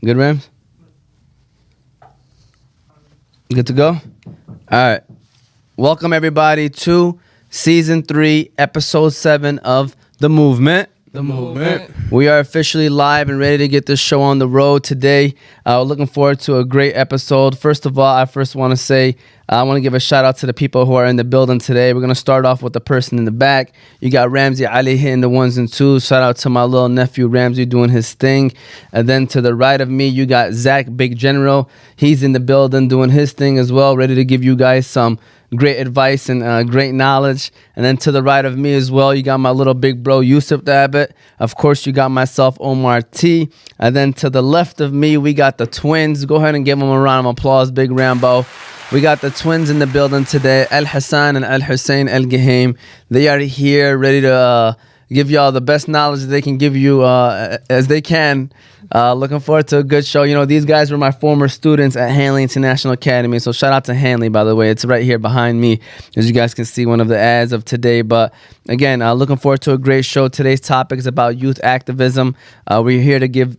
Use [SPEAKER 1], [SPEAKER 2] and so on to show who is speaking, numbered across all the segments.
[SPEAKER 1] Good, Rams? Good to go? All right. Welcome, everybody, to Season 3, Episode 7 of The Movement.
[SPEAKER 2] The Movement.
[SPEAKER 1] We are officially live and ready to get this show on the road today. We're looking forward to a great episode. First of all, I want to say, I want to give a shout out to the people who are in the building today. We're going to start off with the person in the back. You got Ramsey Ali hitting the ones and twos. Shout out to my little nephew Ramsey doing his thing. And then to the right of me, you got Zach Big General. He's in the building doing his thing as well, ready to give you guys some great advice and great knowledge. And then to the right of me as well, you got my little big bro, Yusuf the Abbott. Of course, you got myself, Omar T. And then to the left of me, we got the twins. Go ahead and give them a round of applause, Big Rambo. We got the twins in the building today, Alhassan and Alhussain Algehaim. They are here ready to give y'all the best knowledge that they can give you as they can. Looking forward to a good show. You know, these guys were my former students at Hanley International Academy. So shout out to Hanley, by the way. It's right here behind me, as you guys can see one of the ads of today. But again, looking forward to a great show. Today's topic is about youth activism. We're here to give,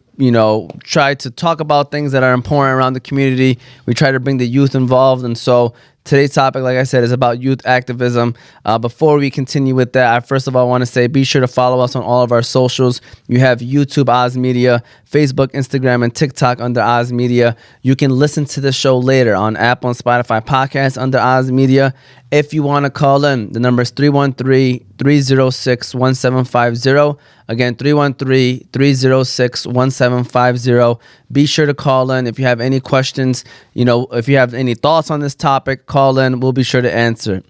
[SPEAKER 1] try to talk about things that are important around the community. We try to bring the youth involved. And so today's topic, like I said, is about youth activism. Before we continue with that, I first of all want to say be sure to follow us on all of our socials. You have YouTube, Oz Media, Facebook, Instagram, and TikTok under Oz Media. You can listen to the show later on Apple and Spotify podcasts under Oz Media. If you want to call in, the number is 313-306-1750. Again, 313-306-1750. Be sure to call in if you have any questions. If you have any thoughts on this topic, call in. We'll be sure to answer.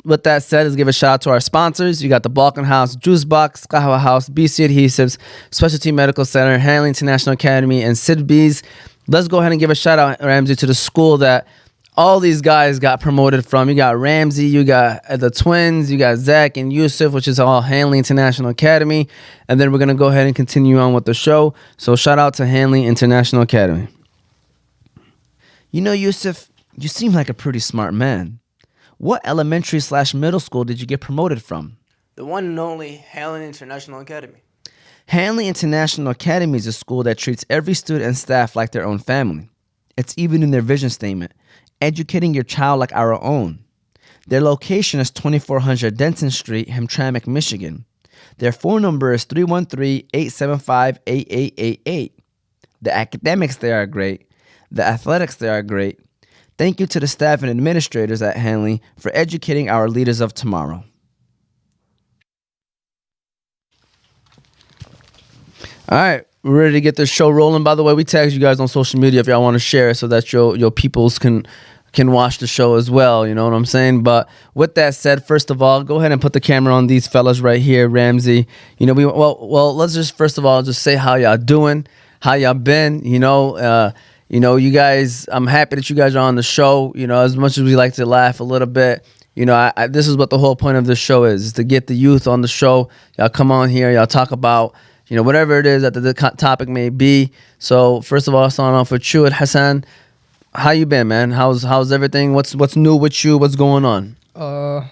[SPEAKER 1] With that said, let's give a shout out to our sponsors. You got the Balkan House, Juicebox, Qahwah House, BC Adhesives, Specialty Medical Center, Hanley International Academy, and Sidr Bees. Let's go ahead and give a shout out, Ramsey, to the school that all these guys got promoted from. You got Ramsey, you got the twins, you got Zach and Yusuf, which is all Hanley International Academy. And then we're going to go ahead and continue on with the show. So shout out to Hanley International Academy. Yusuf, you seem like a pretty smart man. What elementary/middle school did you get promoted from?
[SPEAKER 2] The one and only Hanley International Academy.
[SPEAKER 1] Hanley International Academy is a school that treats every student and staff like their own family. It's even in their vision statement, educating your child like our own. Their location is 2400 Denton Street, Hamtramck, Michigan. Their phone number is 313-875-8888. The academics there are great. The athletics there are great. Thank you to the staff and administrators at Hanley for educating our leaders of tomorrow. All right, we're ready to get this show rolling. By the way, we tagged you guys on social media if y'all want to share it so that your peoples can watch the show as well. You know what I'm saying? But with that said, first of all, go ahead and put the camera on these fellas right here, Ramsey. Let's just first of all just say how y'all doing, how y'all been. You guys, I'm happy that you guys are on the show. As much as we like to laugh a little bit, this is what the whole point of this show is to get the youth on the show. Y'all come on here, y'all talk about, whatever it is that the topic may be. So first of all, I'll start off with you, Alhassan. How you been, man? How's everything? What's new with you? What's going on?
[SPEAKER 3] I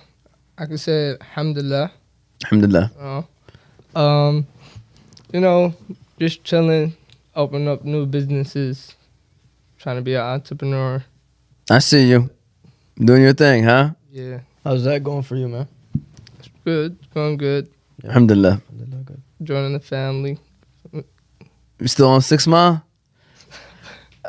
[SPEAKER 3] can say alhamdulillah.
[SPEAKER 1] Alhamdulillah.
[SPEAKER 3] Just chilling, opening up new businesses, trying to be an entrepreneur.
[SPEAKER 1] I see you doing your thing, huh?
[SPEAKER 3] Yeah.
[SPEAKER 2] How's that going for you, man?
[SPEAKER 3] It's good. It's going good.
[SPEAKER 2] Yeah.
[SPEAKER 1] Alhamdulillah.
[SPEAKER 2] Good.
[SPEAKER 3] Joining the family.
[SPEAKER 1] You still on 6 Mile?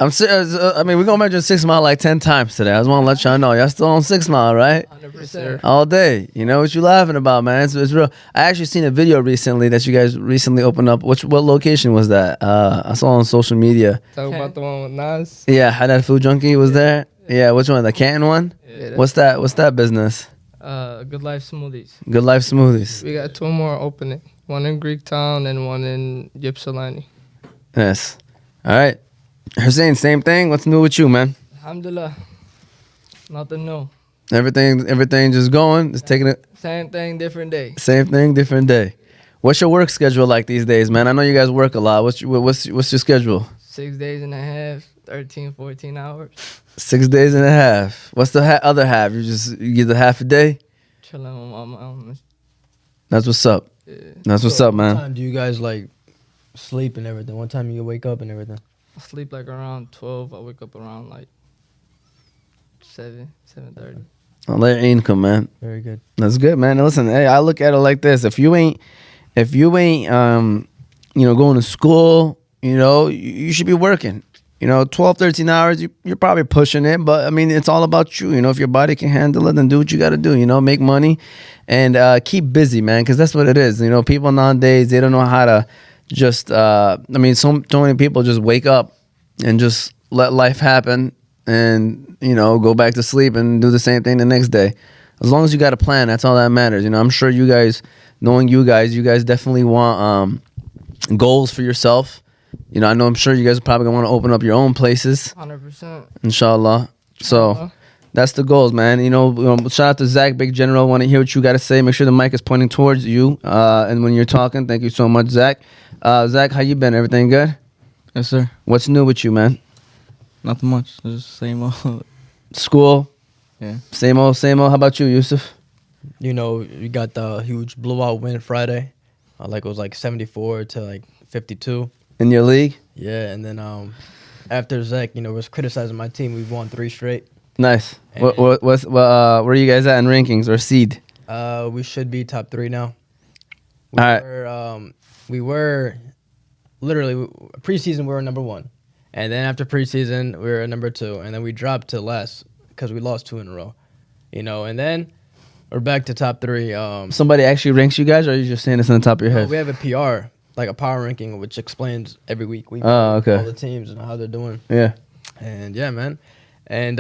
[SPEAKER 1] I'm serious. We're going to mention 6 Mile like 10 times today. I just want to let y'all know. Y'all still on 6 Mile, right?
[SPEAKER 3] 100%.
[SPEAKER 1] All day. You know what you laughing about, man. It's real. I actually seen a video recently that you guys recently opened up. What location was that? I saw on social media.
[SPEAKER 3] Talk about the one with Nas.
[SPEAKER 1] Yeah, Haddad Food Junkie was there. Yeah, which one? The Canton one?
[SPEAKER 3] Yeah,
[SPEAKER 1] What's that business?
[SPEAKER 3] Good Life Smoothies.
[SPEAKER 1] Good Life Smoothies.
[SPEAKER 3] We got 2 more opening. One in Greektown and one in Ypsilanti.
[SPEAKER 1] Yes. All right. Hussein, same thing. What's new with you, man?
[SPEAKER 3] Alhamdulillah. Nothing new.
[SPEAKER 1] Everything just going. Just taking it.
[SPEAKER 3] Same thing, different day.
[SPEAKER 1] Same thing, different day. What's your work schedule like these days, man? I know you guys work a lot. What's your schedule?
[SPEAKER 3] 6 days and a half, 13, 14 hours.
[SPEAKER 1] 6 days and a half. What's the other half? You get the half a day?
[SPEAKER 3] Chilling on my own.
[SPEAKER 1] That's what's up.
[SPEAKER 3] Yeah.
[SPEAKER 1] That's what's up,
[SPEAKER 2] What
[SPEAKER 1] man.
[SPEAKER 2] time do you guys sleep and everything? What time you wake up and everything?
[SPEAKER 3] I sleep like around 12. I wake up around like 7:30.
[SPEAKER 1] Well, their income, man.
[SPEAKER 2] Very good.
[SPEAKER 1] That's good, man. And listen, hey, I look at it like this: if you ain't, going to school, you should be working. 12, 13 hours, you're probably pushing it. But, I mean, it's all about you. If your body can handle it, then do what you got to do. Make money and keep busy, man, because that's what it is. People nowadays, they don't know how to just, so many people just wake up and just let life happen and, go back to sleep and do the same thing the next day. As long as you got a plan, that's all that matters. I'm sure you guys, knowing you guys definitely want goals for yourself. I'm sure you guys are probably going to want to open up your own places.
[SPEAKER 3] 100%.
[SPEAKER 1] Inshallah. So that's the goals, man. Shout out to Zach, Big General. Want to hear what you got to say. Make sure the mic is pointing towards you. And when you're talking, thank you so much, Zach. Zach, how you been? Everything good?
[SPEAKER 4] Yes, sir.
[SPEAKER 1] What's new with you, man?
[SPEAKER 4] Nothing much. It's just same old.
[SPEAKER 1] School?
[SPEAKER 4] Yeah.
[SPEAKER 1] Same old. How about you, Yusuf?
[SPEAKER 2] You got the huge blowout win Friday. It was like 74 to like 52.
[SPEAKER 1] In your league?
[SPEAKER 2] Yeah, and then after Zach, was criticizing my team, we won 3 straight.
[SPEAKER 1] Nice.
[SPEAKER 2] And
[SPEAKER 1] Where are you guys at in rankings or seed?
[SPEAKER 2] We should be top 3 now. We were literally preseason. We were number 1, and then after preseason, we were number 2, and then we dropped to last because we lost 2 in a row. And then we're back to top 3.
[SPEAKER 1] Somebody actually ranks you guys, or are you just saying this on the top of your head?
[SPEAKER 2] We have a PR, like a power ranking, which explains every week. We
[SPEAKER 1] okay.
[SPEAKER 2] all the teams and how they're doing.
[SPEAKER 1] Yeah.
[SPEAKER 2] And yeah, man. And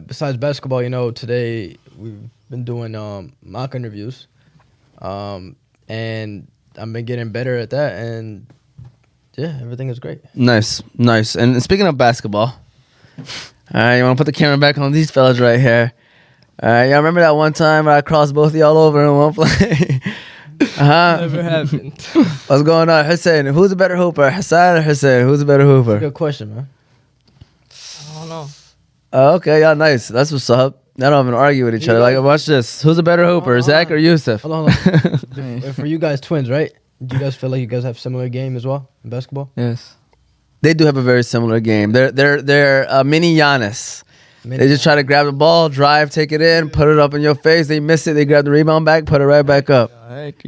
[SPEAKER 2] besides basketball, today we've been doing mock interviews, and I've been getting better at that. And yeah, everything is great.
[SPEAKER 1] Nice. And speaking of basketball, all right, you want to put the camera back on these fellas right here. All right, y'all remember that one time I crossed both of y'all over in one play?
[SPEAKER 3] Never happened.
[SPEAKER 1] What's going on? Hussein, who's a better hooper? Hassan or Hussein? Who's a better hooper?
[SPEAKER 2] Good question, man.
[SPEAKER 3] I don't know.
[SPEAKER 1] Okay, y'all nice. That's what's up. They don't even argue with each other. Like, watch this. Who's a better hooper, Zach or Yusuf?
[SPEAKER 2] Hold on. For you guys twins, right? Do you guys feel like you guys have similar game as well in basketball?
[SPEAKER 4] Yes.
[SPEAKER 1] They do have a very similar game. They're mini Giannis. They just try to grab the ball, drive, take it in, put it up in your face. They miss it. They grab the rebound back, put it right back up.
[SPEAKER 4] Heck,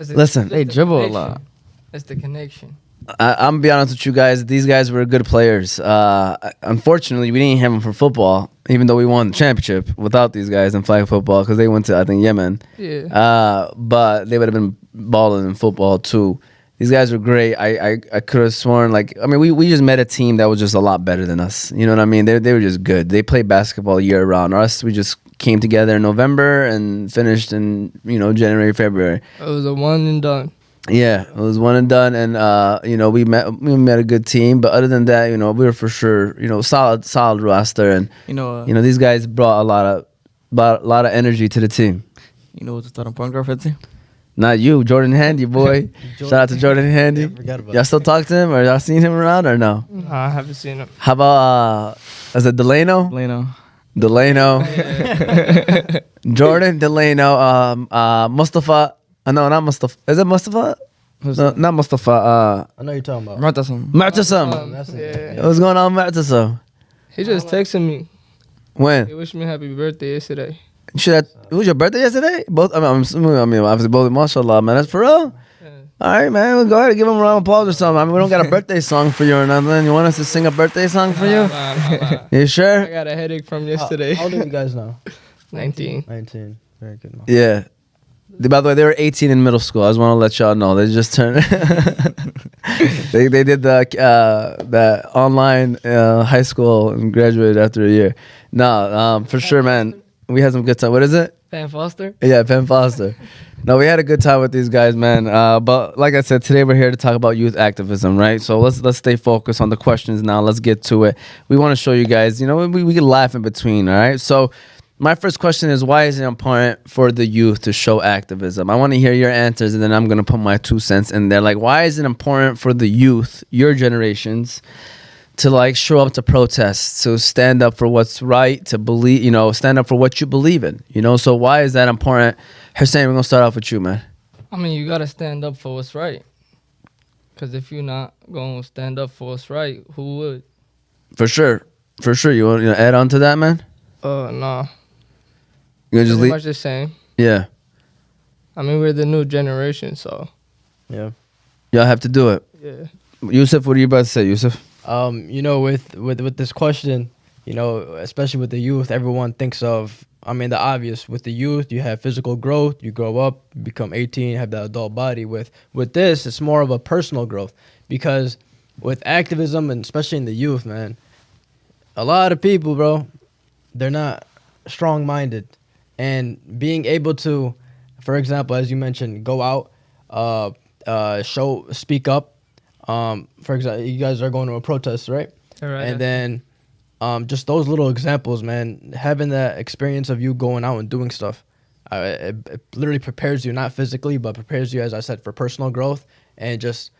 [SPEAKER 1] Listen,
[SPEAKER 4] they dribble a lot.
[SPEAKER 3] It's the connection.
[SPEAKER 1] I'm gonna be honest with you guys. These guys were good players. Unfortunately, we didn't have them for football, even though we won the championship without these guys in flag football because they went to, I think, Yemen.
[SPEAKER 3] Yeah.
[SPEAKER 1] But they would have been balling in football too. These guys were great. I could have sworn, we just met a team that was just a lot better than us. You know what I mean? They were just good. They played basketball year round. Us, we just came together in November and finished in, January, February.
[SPEAKER 3] It was a one and done.
[SPEAKER 1] Yeah, it was one and done, and we met a good team. But other than that, we were for sure, solid roster, and these guys brought a lot of energy to the team.
[SPEAKER 4] You know what's the starting point guard for the team?
[SPEAKER 1] Not you, Jordan Handy, boy. Shout out to Jordan Handy.
[SPEAKER 2] Yeah, I forgot about
[SPEAKER 1] y'all still talk to him, or y'all seen him around, or no?
[SPEAKER 3] No, I haven't seen him.
[SPEAKER 1] How about is it Delano? Delano. Jordan Delano. Mustafa. No, not Mustafa. Is it Mustafa? No, not Mustafa.
[SPEAKER 2] I know you're talking about.
[SPEAKER 1] Mu'tasam.
[SPEAKER 2] That's it.
[SPEAKER 3] Yeah.
[SPEAKER 1] What's going on, Mu'tasam?
[SPEAKER 3] He just texted me. He
[SPEAKER 1] When?
[SPEAKER 3] wished me happy birthday yesterday.
[SPEAKER 1] It was your birthday yesterday? Both. Obviously both. Mashallah, man. That's for real.
[SPEAKER 3] Yeah.
[SPEAKER 1] All right, man. We'll go ahead and give him a round of applause or something. We don't got a birthday song for you or nothing. You want us to sing a birthday song for you?
[SPEAKER 3] Nah.
[SPEAKER 1] You
[SPEAKER 3] I
[SPEAKER 1] sure?
[SPEAKER 3] got a headache from yesterday.
[SPEAKER 2] How old are you guys now?
[SPEAKER 3] 19.
[SPEAKER 2] 19. Very good. Man.
[SPEAKER 1] Yeah. By the way, they were 18 in middle school. I just want to let y'all know. They just turned. they did the online high school and graduated after a year. No, for sure, man. We had some good time. What is it?
[SPEAKER 3] Van Foster?
[SPEAKER 1] Yeah, Penn Foster. No, we had a good time with these guys, man. But like I said, today we're here to talk about youth activism, right? So let's stay focused on the questions now. Let's get to it. We want to show you guys, we can laugh in between, all right? So my first question is, why is it important for the youth to show activism? I want to hear your answers, and then I'm going to put my 2 cents in there. Like, why is it important for the youth, your generations, to show up to protest, to stand up for what's right, to believe, stand up for what you believe in, So why is that important? Hussein, we're going to start off with you, man.
[SPEAKER 3] I mean, you got to stand up for what's right. Because if you're not going to stand up for what's right, who would?
[SPEAKER 1] For sure. You want to add on to that, man?
[SPEAKER 3] Nah.
[SPEAKER 1] You gonna just
[SPEAKER 3] Pretty
[SPEAKER 1] leave?
[SPEAKER 3] much the same.
[SPEAKER 1] Yeah.
[SPEAKER 3] I mean, we're the new generation, so
[SPEAKER 2] Yeah.
[SPEAKER 1] Y'all have to do it.
[SPEAKER 3] yeah.
[SPEAKER 1] Yusuf, what are you about to say, Yusuf?
[SPEAKER 2] You know, with this question, you know, especially with the youth, everyone thinks of, I mean, the obvious. With the youth, you have physical growth. You grow up, become 18, have that adult body. With this, it's more of a personal growth, because with activism, and especially in the youth, man, a lot of people, bro, they're not strong-minded, and being able to, for example, as you mentioned, go out, speak up. For example, you guys are going to a protest, right?
[SPEAKER 3] All right.
[SPEAKER 2] And then just those little examples, man, having that experience of you going out and doing stuff, it literally prepares you, not physically, but prepares you, as I said, for personal growth. And just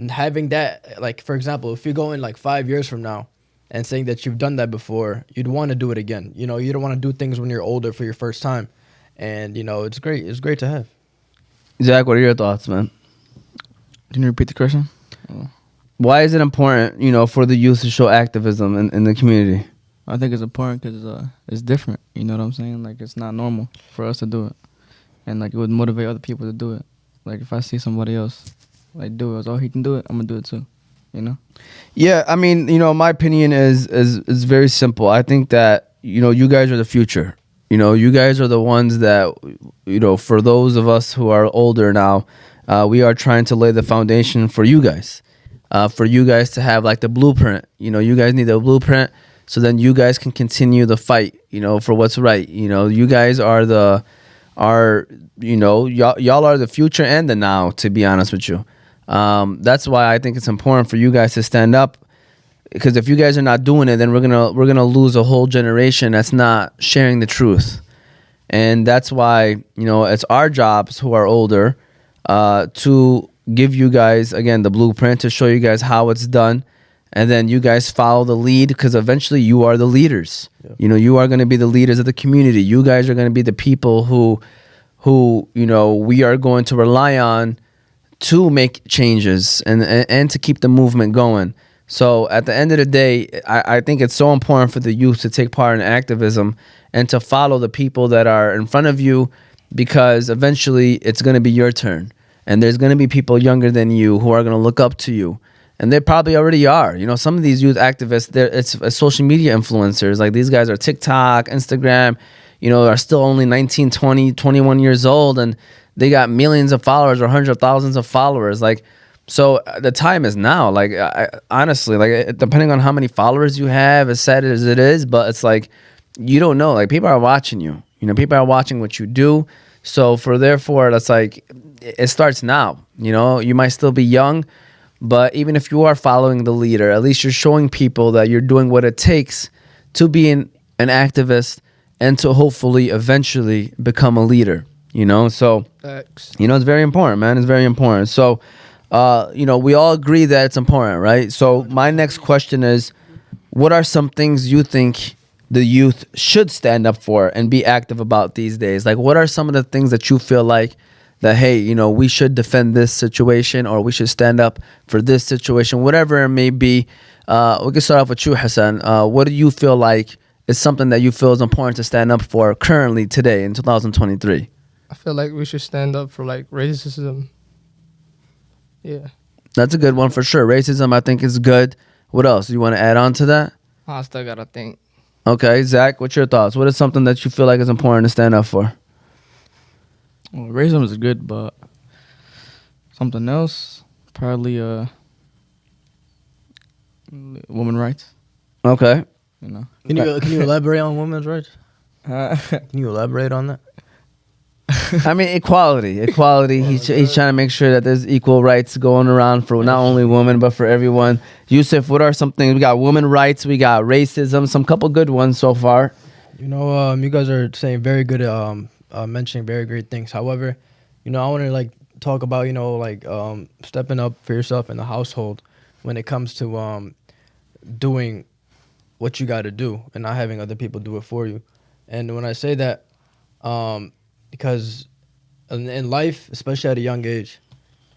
[SPEAKER 2] having that, like, for example, if you go in like 5 years from now and saying that you've done that before, you'd want to do it again. You know, you don't want to do things when you're older for your first time. And, you know, it's great. It's great to have.
[SPEAKER 1] Zach, what are your thoughts, man?
[SPEAKER 4] Can you repeat the question?
[SPEAKER 1] Why is it important, for the youth to show activism in the community?
[SPEAKER 4] I think it's important because it's different. You know what I'm saying? Like, it's not normal for us to do it. And, like, it would motivate other people to do it. Like, if I see somebody else, like, do it, oh, he can do it, I'm going to do it too. You know?
[SPEAKER 1] Yeah, I mean, my opinion is very simple. I think that, you guys are the future. You guys are the ones that, for those of us who are older now, we are trying to lay the foundation for you guys. For you guys to have like the blueprint. You guys need a blueprint, so then you guys can continue the fight, for what's right. You guys are y'all are the future and the now, to be honest with you. That's why I think it's important for you guys to stand up, because if you guys are not doing it, then we're gonna lose a whole generation that's not sharing the truth. And that's why, it's our jobs who are older to give you guys, again, the blueprint, to show you guys how it's done, and then you guys follow the lead, because eventually you are the leaders. Yeah. You are going to be the leaders of the community. You guys are going to be the people who we are going to rely on to make changes and to keep the movement going. So at the end of the day, I think it's so important for the youth to take part in activism and to follow the people that are in front of you, because eventually it's going to be your turn. And there's going to be people younger than you who are going to look up to you. And they probably already are. Some of these youth activists, it's social media influencers. Like, these guys are TikTok, Instagram, are still only 19, 20, 21 years old. And they got millions of followers or hundreds of thousands of followers. Like, so the time is now. Like, honestly, like, depending on how many followers you have, as sad as it is, but it's like, you don't know. Like, people are watching you. People are watching what you do. So therefore, that's like, it starts now. You might still be young, but even if you are following the leader, at least you're showing people that you're doing what it takes to be an activist and to hopefully eventually become a leader. So
[SPEAKER 3] Thanks.
[SPEAKER 1] it's very important, man. It's very important. So we all agree that it's important, right? So my next question is, what are some things you think the youth should stand up for and be active about these days? Like, what are some of the things that you feel like that, hey, we should defend this situation, or we should stand up for this situation, whatever it may be? We can start off with you, Hassan. What do you feel like is something that you feel is important to stand up for currently, today, in 2023?
[SPEAKER 3] I feel like we should stand up for, like, racism. Yeah.
[SPEAKER 1] That's a good one for sure. Racism, I think, is good. What else? You want to add on to that?
[SPEAKER 3] I still got to think.
[SPEAKER 1] Okay, Zach, what's your thoughts? What is something that you feel like is important to stand up for?
[SPEAKER 4] Well, racism is good, but something else, probably women's rights.
[SPEAKER 1] Okay.
[SPEAKER 2] Can you elaborate on women's rights? Can you elaborate on that?
[SPEAKER 1] I mean, equality. He's trying to make sure that there's equal rights going around for not only women, but for everyone. Yusuf, what are some things? We got women rights, we got racism, some couple good ones so far.
[SPEAKER 2] You guys are saying very good, mentioning very great things. However, I want to, like, talk about, stepping up for yourself in the household when it comes to doing what you got to do and not having other people do it for you. And when I say that, because in life, especially at a young age,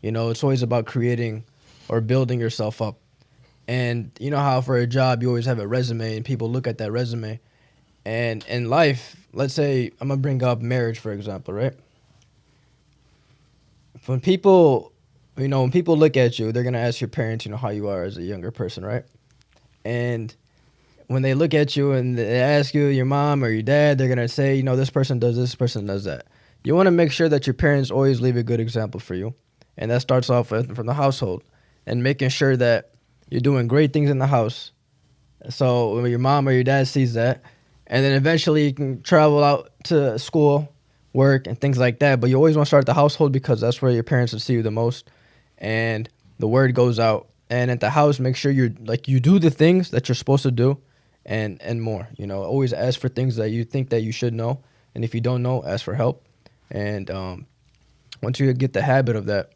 [SPEAKER 2] it's always about creating or building yourself up. And you know how for a job you always have a resume and people look at that resume. And in life, let's say I'm gonna bring up marriage for example, right? When people look at you, they're gonna ask your parents, how you are as a younger person, right? And when they look at you and they ask you, your mom or your dad, they're gonna say, this person does this person does that. You want to make sure that your parents always leave a good example for you, and that starts off from the household and making sure that you're doing great things in the house. So when your mom or your dad sees that, and then eventually you can travel out to school, work, and things like that. But you always want to start at the household because that's where your parents will see you the most, and the word goes out. And at the house, make sure you do the things that you're supposed to do, and more. Always ask for things that you think that you should know, and if you don't know, ask for help. And once you get the habit of that,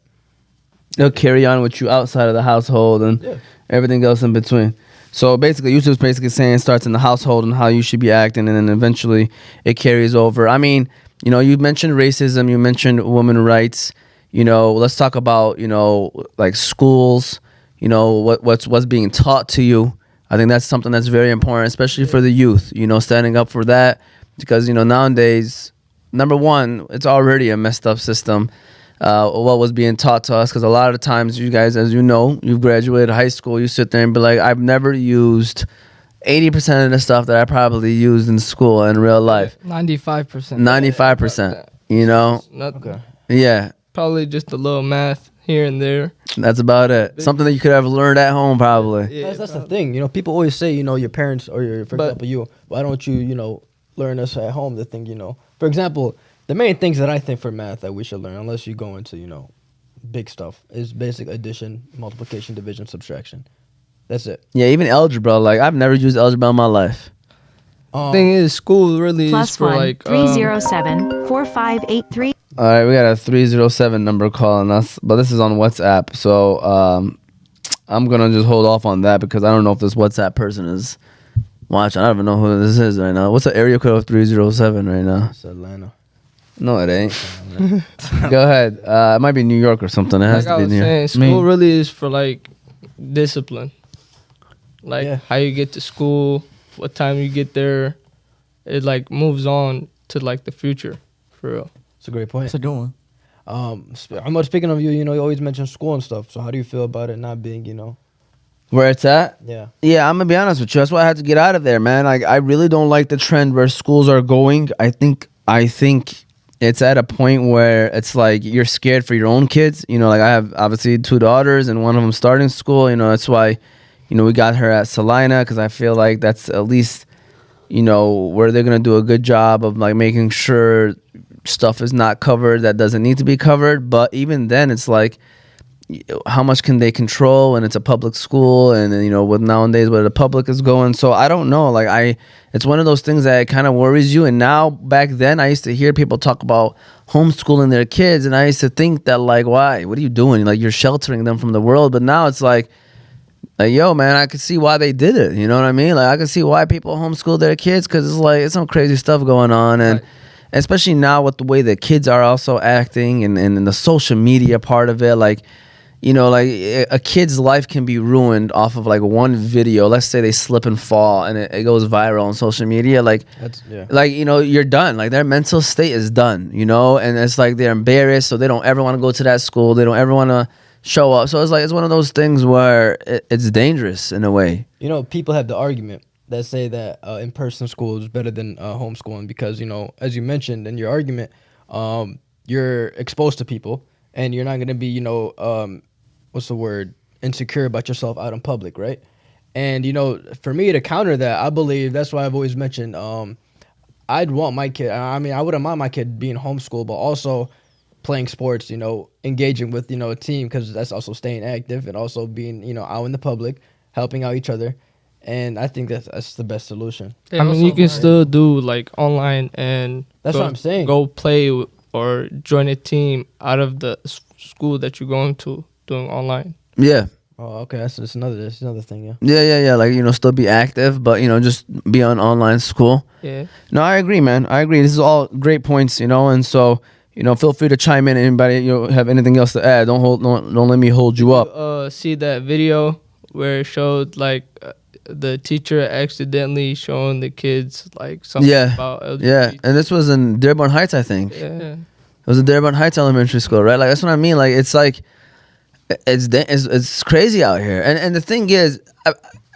[SPEAKER 1] they'll carry on with you outside of the household and everything else in between. So basically, Yusuf's basically saying it starts in the household and how you should be acting, and then eventually it carries over. I mean, you mentioned racism, you mentioned women's rights. Let's talk about like schools. What's being taught to you. I think that's something that's very important, especially for the youth. Standing up for that, because nowadays, number one, it's already a messed up system. What was being taught to us, because a lot of the times, you guys, as you've graduated high school, you sit there and be like, I've never used 80% of the stuff that I probably used in school in real life.
[SPEAKER 3] 95%.
[SPEAKER 1] 95%.
[SPEAKER 3] Okay.
[SPEAKER 1] Yeah.
[SPEAKER 3] Probably just a little math here and there.
[SPEAKER 1] That's about it. Something that you could have learned at home, probably.
[SPEAKER 3] Yeah,
[SPEAKER 2] that's the thing. People always say, your parents or for example, you, why don't you, learn this at home? The thing, for example, the main things that I think for math that we should learn, unless you go into, big stuff, is basic addition, multiplication, division, subtraction. That's it.
[SPEAKER 1] Yeah, even algebra. Like, I've never used algebra in my life.
[SPEAKER 3] Thing is, school really is for
[SPEAKER 5] +1 307 4583.
[SPEAKER 1] All right, we got a 307 number calling us, but this is on WhatsApp. So I'm going to just hold off on that because I don't know if this WhatsApp person is watching. I don't even know who this is right now. What's the area code of 307 right now?
[SPEAKER 2] It's Atlanta.
[SPEAKER 1] No, it ain't. Go ahead. It might be New York or something. It has to be New York.
[SPEAKER 3] School really is for discipline. How you get to school, what time you get there. It moves on to the future, for real.
[SPEAKER 2] It's a great point.
[SPEAKER 4] That's a good one.
[SPEAKER 2] I'm speaking of you, you always mention school and stuff. So how do you feel about it not being,
[SPEAKER 1] Where it's at?
[SPEAKER 2] Yeah.
[SPEAKER 1] Yeah, I'm going to be honest with you. That's why I had to get out of there, man. I really don't like the trend where schools are going. I think it's at a point where it's you're scared for your own kids. I have obviously 2 daughters and one of them starting school. That's why, we got her at Salina, because I feel like that's at least, where they're going to do a good job of making sure stuff is not covered that doesn't need to be covered. But even then, it's how much can they control when it's a public school, and then, with nowadays where the public is going. So I don't know. It's one of those things that kind of worries you. And now, back then, I used to hear people talk about homeschooling their kids, and I used to think that why? What are you doing? You're sheltering them from the world. But now it's yo, man, I could see why they did it. You know what I mean? I could see why people homeschool their kids, because it's some crazy stuff going on, and. Right. Especially now with the way the kids are also acting and the social media part of it, a kid's life can be ruined off of one video. Let's say they slip and fall and it goes viral on social media. You're done. Their mental state is done, and it's they're embarrassed, so they don't ever want to go to that school. They don't ever want to show up. So it's one of those things where it's dangerous in a way.
[SPEAKER 2] People have the argument that say that in-person school is better than homeschooling because, as you mentioned in your argument, you're exposed to people and you're not going to be, insecure about yourself out in public, right? And, for me to counter that, I believe that's why I've always mentioned I'd want my kid, I wouldn't mind my kid being homeschooled, but also playing sports, engaging with, a team, because that's also staying active and also being, out in the public, helping out each other. And I think that's the best solution.
[SPEAKER 3] You can still do online and
[SPEAKER 2] that's what I'm saying.
[SPEAKER 3] Go play or join a team out of the school that you're going to doing online.
[SPEAKER 1] Yeah.
[SPEAKER 2] Oh, okay. That's another thing.
[SPEAKER 1] Yeah. Still be active, but just be on online school.
[SPEAKER 3] Yeah.
[SPEAKER 1] No, I agree, man. I agree. This is all great points, and so feel free to chime in. Anybody have anything else to add? Don't let me hold you up.
[SPEAKER 3] See that video where it showed like the teacher accidentally showing the kids like something about LGBT.
[SPEAKER 1] Yeah, and this was in Dearborn Heights, I think.
[SPEAKER 3] Yeah.
[SPEAKER 1] It was in Dearborn Heights Elementary School, right? Like that's what I mean. Like it's crazy out here. And the thing is,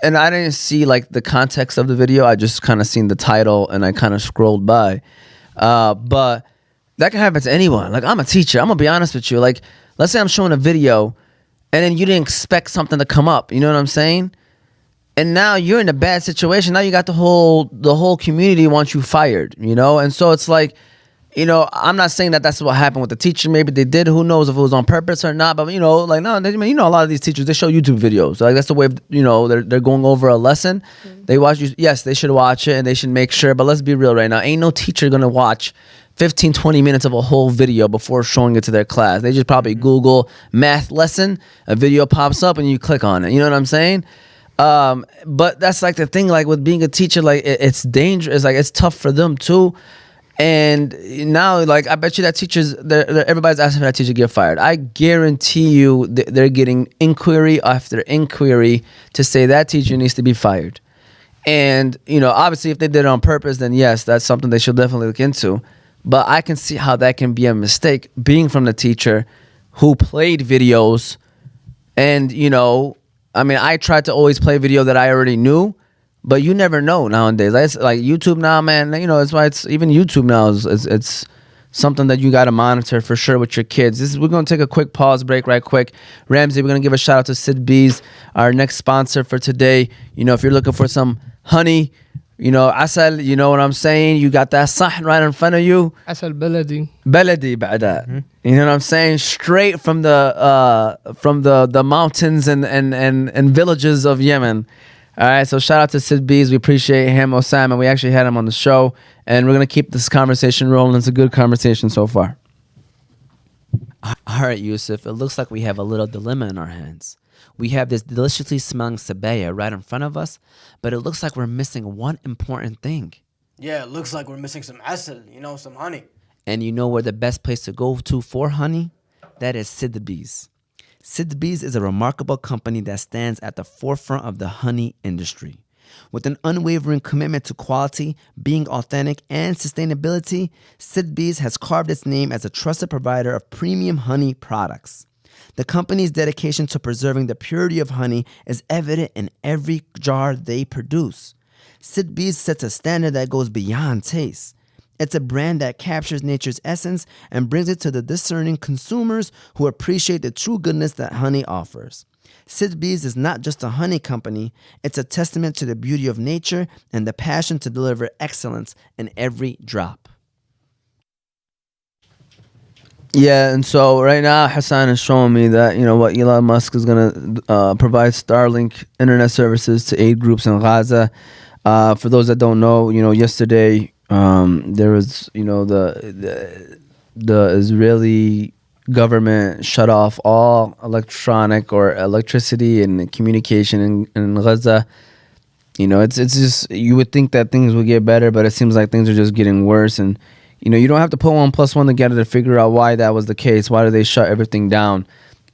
[SPEAKER 1] I didn't see like the context of the video. I just kind of seen the title and I kind of scrolled by. But that can happen to anyone. Like I'm a teacher. I'm gonna be honest with you. Like let's say I'm showing a video, and then you didn't expect something to come up. You know what I'm saying? And now you're in a bad situation. Now you got the whole community wants you fired, And so it's like, I'm not saying that that's what happened with the teacher. Maybe they did. Who knows if it was on purpose or not? But like no, a lot of these teachers, they show YouTube videos. Like that's the way they're going over a lesson. They watch you. Yes, they should watch it and they should make sure. But let's be real right now. Ain't no teacher gonna watch 15-20 minutes of a whole video before showing it to their class. They just probably Google math lesson. A video pops up and you click on it. You know what I'm saying? But that's like the thing, like with being a teacher, like it's dangerous, like it's tough for them too. And now, like I bet you that teachers, everybody's asking for that teacher to get fired. I guarantee you they're getting inquiry after inquiry to say that teacher needs to be fired. And obviously if they did it on purpose, then yes, that's something they should definitely look into. But I can see how that can be a mistake, being from the teacher who played videos. And I tried to always play video that I already knew, but you never know nowadays. Like YouTube now, man. That's why it's even YouTube now it's something that you got to monitor for sure with your kids. We're gonna take a quick pause break, right quick. Ramsey, we're gonna give a shout out to Sidr Bees, our next sponsor for today. If you're looking for some honey, asal, you know what I'm saying? You got that sahn right in front of you.
[SPEAKER 3] Asal baladi.
[SPEAKER 1] Baladi ba'da. You know what I'm saying? Straight from the mountains and villages of Yemen. All right, so shout out to Sidr Bees. We appreciate him, Osam, and we actually had him on the show. And we're going to keep this conversation rolling. It's a good conversation so far. All right, Yusuf, it looks like we have a little dilemma in our hands. We have this deliciously smelling sabaya right in front of us, but it looks like we're missing one important thing.
[SPEAKER 2] Yeah, it looks like we're missing some asal, some honey.
[SPEAKER 1] And you know where the best place to go to for honey? That is Sidr Bees. Sidr Bees is a remarkable company that stands at the forefront of the honey industry. With an unwavering commitment to quality, being authentic, and sustainability, Sidr Bees has carved its name as a trusted provider of premium honey products. The company's dedication to preserving the purity of honey is evident in every jar they produce. Sidr Bees sets a standard that goes beyond taste. It's a brand that captures nature's essence and brings it to the discerning consumers who appreciate the true goodness that honey offers. Sidr Bees is not just a honey company, it's a testament to the beauty of nature and the passion to deliver excellence in every drop. Yeah, and so right now Hassan is showing me that, what Elon Musk is going to provide Starlink internet services to aid groups in Gaza. For those that don't know, yesterday there was, the Israeli government shut off all electronic or electricity and communication in Gaza. It's just, you would think that things would get better, but it seems like things are just getting worse. And you don't have to put 1 + 1 together to figure out why that was the case. Why did they shut everything down?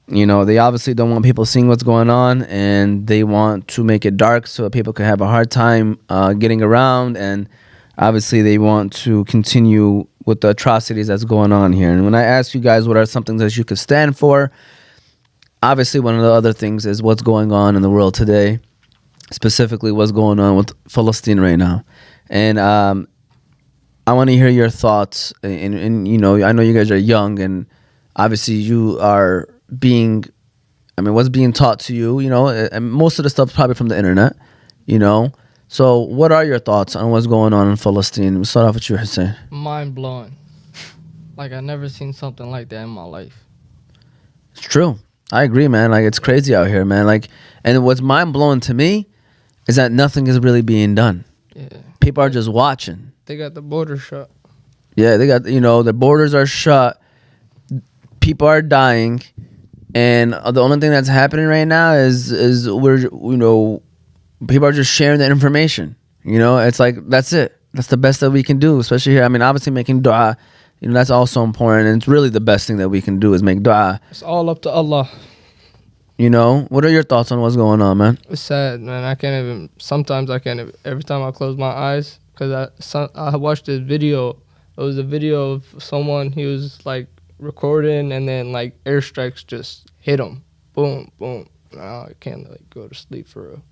[SPEAKER 1] They obviously don't want people seeing what's going on, and they want to make it dark so that people can have a hard time getting around. And obviously they want to continue with the atrocities that's going on here. And when I ask you guys what are some things that you could stand for, obviously one of the other things is what's going on in the world today, specifically what's going on with Palestine right now. And I want to hear your thoughts. And I know you guys are young, and obviously you are what's being taught to you, and most of the stuff probably from the internet, So what are your thoughts on what's going on in Palestine? We'll start off with you, Hussein.
[SPEAKER 3] Mind blowing. Like, I've never seen something like that in my life.
[SPEAKER 1] It's true. I agree, man. Like, it's crazy out here, man. Like, and what's mind blowing to me is that nothing is really being done.
[SPEAKER 3] Yeah.
[SPEAKER 1] People are just watching.
[SPEAKER 3] They got the border shut.
[SPEAKER 1] Yeah, they got, the borders are shut. People are dying. And the only thing that's happening right now is we're, people are just sharing that information. It's like, that's it. That's the best that we can do, especially here. Obviously making dua, You know, that's also important, and it's really the best thing that we can do is make dua.
[SPEAKER 3] It's all up to Allah.
[SPEAKER 1] You know, what are your thoughts on what's going on, man?
[SPEAKER 3] It's sad, man. I can't even. Sometimes I can't even. Every time I close my eyes, because I watched this video. It was a video of someone. He was like recording, and then like airstrikes just hit him. Boom, boom. Now I can't like go to sleep for real.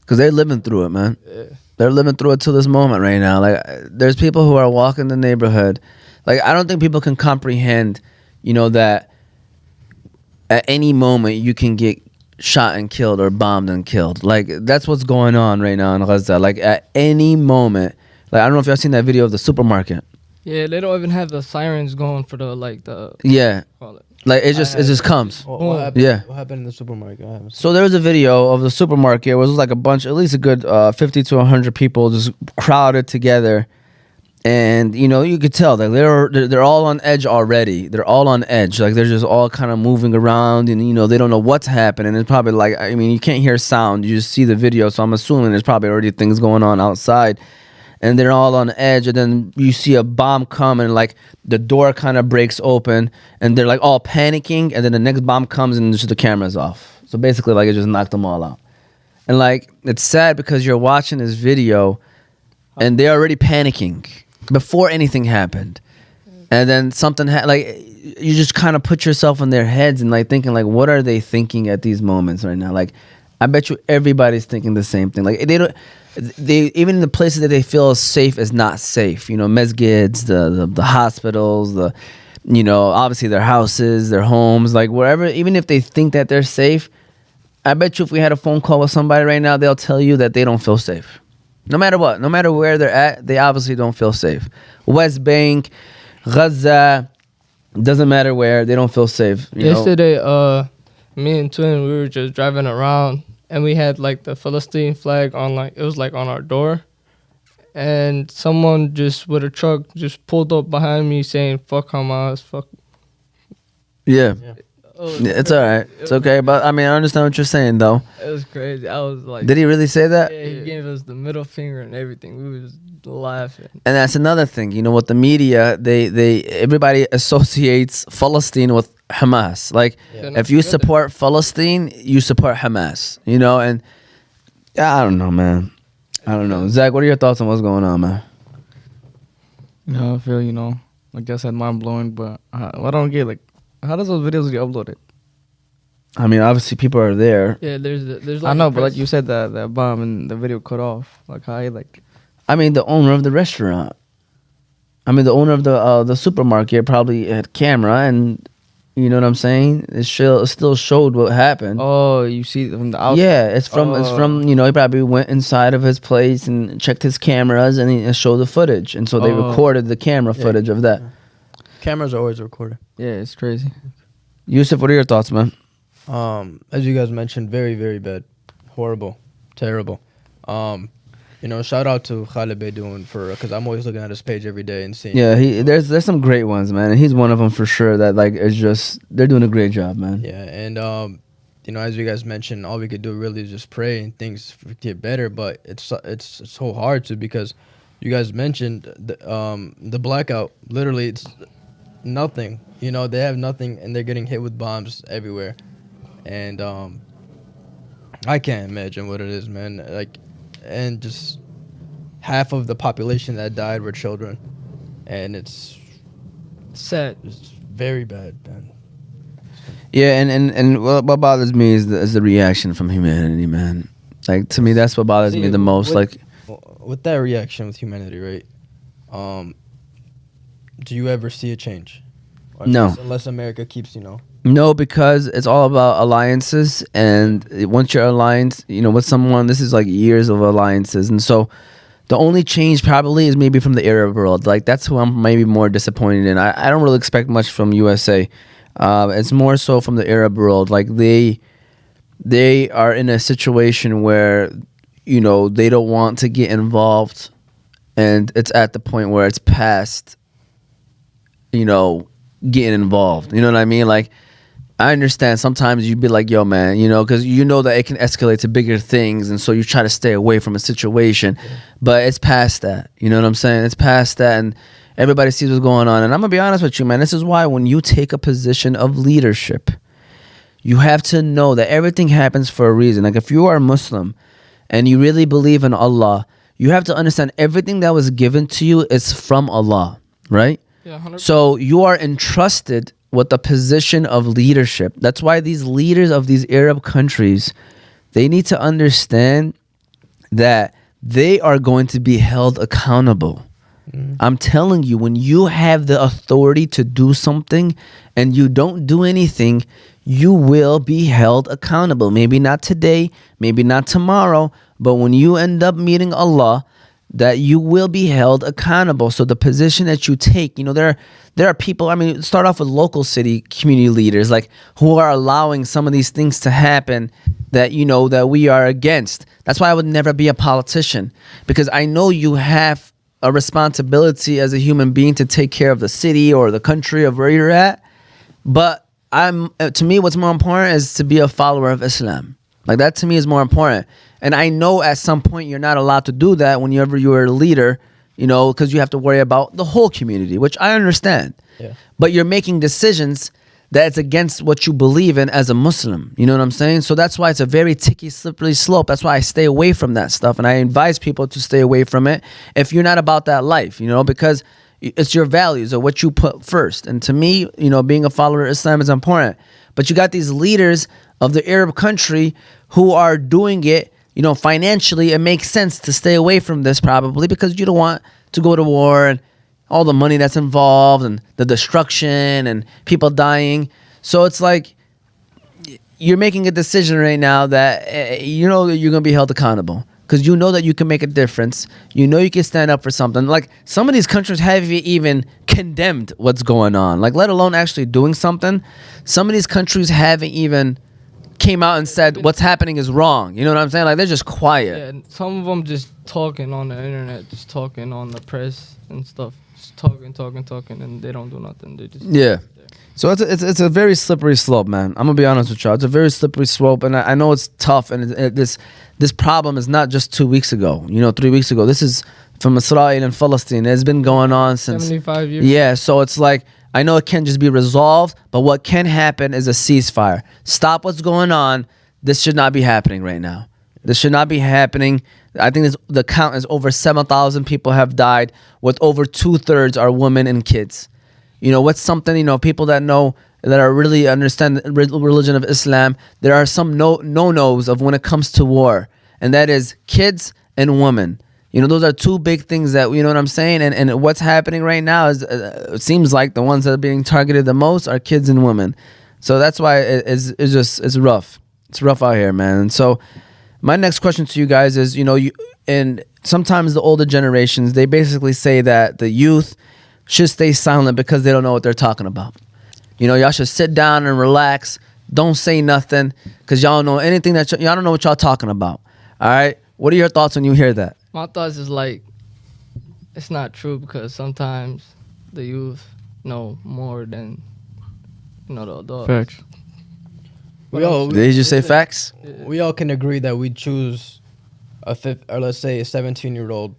[SPEAKER 1] Because they're living through it, man.
[SPEAKER 3] Yeah.
[SPEAKER 1] They're living through it to this moment right now. Like, there's people who are walking the neighborhood. Like, I don't think people can comprehend, you know, that at any moment you can get shot and killed or bombed and killed. Like, that's what's going on right now in Gaza. Like, at any moment. Like, I don't know if y'all seen that video of the supermarket.
[SPEAKER 3] Yeah, they don't even have the sirens going for the
[SPEAKER 1] Yeah.
[SPEAKER 3] call it.
[SPEAKER 1] Like, it just comes.
[SPEAKER 2] What happened?
[SPEAKER 1] Yeah.
[SPEAKER 2] What happened in the supermarket? I haven't seen
[SPEAKER 1] So there was a video of the supermarket. It was like a bunch, at least a good 50 to 100 people just crowded together. And, you know, you could tell that they're all on edge already. They're all on edge. Like, they're just all kind of moving around and, you know, they don't know what's happening. It's probably like, I mean, you can't hear sound. You just see the video. So I'm assuming there's probably already things going on outside. And they're all on edge, and then you see a bomb come, and like the door kind of breaks open, and they're like all panicking, and then the next bomb comes, and just the camera's off. So basically, like, it just knocked them all out. And like, it's sad because you're watching this video, and they're already panicking before anything happened, and then something like you just kind of put yourself in their heads and like thinking like, what are they thinking at these moments right now? Like, I bet you everybody's thinking the same thing. Like, they even in the places that they feel safe is not safe. You know, mesgids, the hospitals, you know, obviously their houses, their homes, like wherever. Even if they think that they're safe, I bet you if we had a phone call with somebody right now, they'll tell you that they don't feel safe. No matter what, no matter where they're at, they obviously don't feel safe. West Bank, Gaza, doesn't matter where, they don't feel safe.
[SPEAKER 3] Yesterday, me and Twin, we were just driving around, and we had like the Palestine flag on, like it was like on our door, and someone just with a truck just pulled up behind me saying "fuck Hamas, fuck."
[SPEAKER 1] Yeah.
[SPEAKER 3] Oh,
[SPEAKER 1] It's all right. It's okay. But I mean, I understand what you're saying, though.
[SPEAKER 3] It was crazy. I was like,
[SPEAKER 1] Did he really say that?
[SPEAKER 3] yeah, he gave us the middle finger and everything. We was laughing.
[SPEAKER 1] And that's another thing. You know, with the media, everybody associates Palestine with Hamas. Like, if you support Palestine, you support Hamas. You know, and yeah, I don't know, man. I don't know. Zach, what are your thoughts on what's going on, man?
[SPEAKER 4] You know, I feel, you know, like I said, mind blowing, but I don't get, like, how does those videos get uploaded?
[SPEAKER 1] I mean, obviously, people are there.
[SPEAKER 3] Yeah, there's like
[SPEAKER 4] I know,
[SPEAKER 3] a
[SPEAKER 4] but like
[SPEAKER 3] press-
[SPEAKER 4] you said, that bomb and the video cut off. Like, how you, like...
[SPEAKER 1] I mean, the owner of the restaurant. I mean, the owner of the supermarket probably had camera, and you know what I'm saying. It still showed what happened.
[SPEAKER 4] Oh, you see from the outside?
[SPEAKER 1] Yeah, it's from you know, he probably went inside of his place and checked his cameras and he showed the footage, and so they recorded the camera footage of that.
[SPEAKER 2] Cameras are always recorded.
[SPEAKER 4] Yeah, it's crazy.
[SPEAKER 1] Yusuf, what are your thoughts, man?
[SPEAKER 2] As you guys mentioned, very, very bad, horrible, terrible. You know, shout out to Khalid Beydoun because I'm always looking at his page every day and seeing.
[SPEAKER 1] Yeah, there's some great ones, man, and he's one of them for sure. That like it's just they're doing a great job, man.
[SPEAKER 2] Yeah, and you know, as you guys mentioned, all we could do really is just pray and things get better. But it's so hard to, because you guys mentioned the blackout. Literally, it's nothing. You know, they have nothing, and they're getting hit with bombs everywhere. And I can't imagine what it is, man. Like, and just half of the population that died were children, and it's
[SPEAKER 3] sad.
[SPEAKER 2] It's very bad, man.
[SPEAKER 1] Yeah, and what bothers me is the reaction from humanity, man. Like, to me, that's what bothers me the most.
[SPEAKER 2] With that reaction with humanity, right? Do you ever see a change? Or
[SPEAKER 1] No.
[SPEAKER 2] Unless America keeps, you know.
[SPEAKER 1] No, because it's all about alliances, and once you're aligned, you know, with someone, this is like years of alliances, and so the only change probably is maybe from the Arab world. Like, that's who I'm maybe more disappointed in. I don't really expect much from USA. It's more so from the Arab world. Like, they are in a situation where, you know, they don't want to get involved, and it's at the point where it's past, you know, getting involved. You know what I mean? Like, I understand sometimes you'd be like, yo, man, you know, because you know that it can escalate to bigger things, and so you try to stay away from a situation, but it's past that. You know what I'm saying? It's past that, Everybody sees what's going on. And I'm going to be honest with you, man. This is why when you take a position of leadership, you have to know that everything happens for a reason. Like if you are a Muslim and you really believe in Allah, you have to understand everything that was given to you is from Allah, right?
[SPEAKER 3] Yeah, 100%.
[SPEAKER 1] So you are entrusted with the position of leadership. That's why these leaders of these Arab countries, they need to understand that they are going to be held accountable. I'm telling you, when you have the authority to do something and you don't do anything, you will be held accountable. Maybe not today, maybe not tomorrow, but when you end up meeting Allah, that you will be held accountable. So the position that you take, there are people, start off with local city community leaders, like who are allowing some of these things to happen that, that we are against. That's why I would never be a politician, because I know you have a responsibility as a human being to take care of the city or the country of where you're at. But to me, what's more important is to be a follower of Islam. Like that to me is more important. And I know at some point you're not allowed to do that whenever you're a leader, because you have to worry about the whole community, which I understand.
[SPEAKER 2] Yeah.
[SPEAKER 1] But you're making decisions that's against what you believe in as a Muslim. You know what I'm saying? So that's why it's a very ticky, slippery slope. That's why I stay away from that stuff. And I advise people to stay away from it if you're not about that life, because it's your values or what you put first. And to me, being a follower of Islam is important. But you got these leaders of the Arab country who are doing it, financially. It makes sense to stay away from this probably because you don't want to go to war and all the money that's involved and the destruction and people dying. So it's like you're making a decision right now that that you're going to be held accountable because you know that you can make a difference. You know you can stand up for something. Like some of these countries haven't even condemned what's going on, like let alone actually doing something. Some of these countries haven't even came out and said what's happening is wrong. You know what I'm saying? Like they're just quiet.
[SPEAKER 3] Yeah, and some of them just talking on the internet, just talking on the press and stuff. Just talking, and they don't do nothing. They just
[SPEAKER 1] Yeah. So it's a very slippery slope, man. I'm gonna be honest with y'all. It's a very slippery slope, and I know it's tough. And this problem is not just 2 weeks ago. 3 weeks ago. This is from Israel and Palestine. It's been going on since
[SPEAKER 3] 75 years.
[SPEAKER 1] Yeah. So it's like I know it can't just be resolved, but what can happen is a ceasefire. Stop what's going on. This should not be happening right now. This should not be happening. I think the count is over 7,000 people have died, with over 2/3 are women and kids. What's something, people that know, that are really understand the religion of Islam, there are some no-nos of when it comes to war, and that is kids and women. Those are two big things that, you know what I'm saying? And what's happening right now is, it seems like the ones that are being targeted the most are kids and women. So that's why it's rough. It's rough out here, man. And so my next question to you guys is, and sometimes the older generations, they basically say that the youth should stay silent because they don't know what they're talking about. Y'all should sit down and relax. Don't say nothing because y'all don't know anything y'all don't know what y'all talking about. All right? What are your thoughts when you hear that?
[SPEAKER 3] My thoughts is like, it's not true because sometimes the youth know more than the adults.
[SPEAKER 4] Facts.
[SPEAKER 1] Did you just say facts?
[SPEAKER 2] We all can agree that we choose a 17-year-old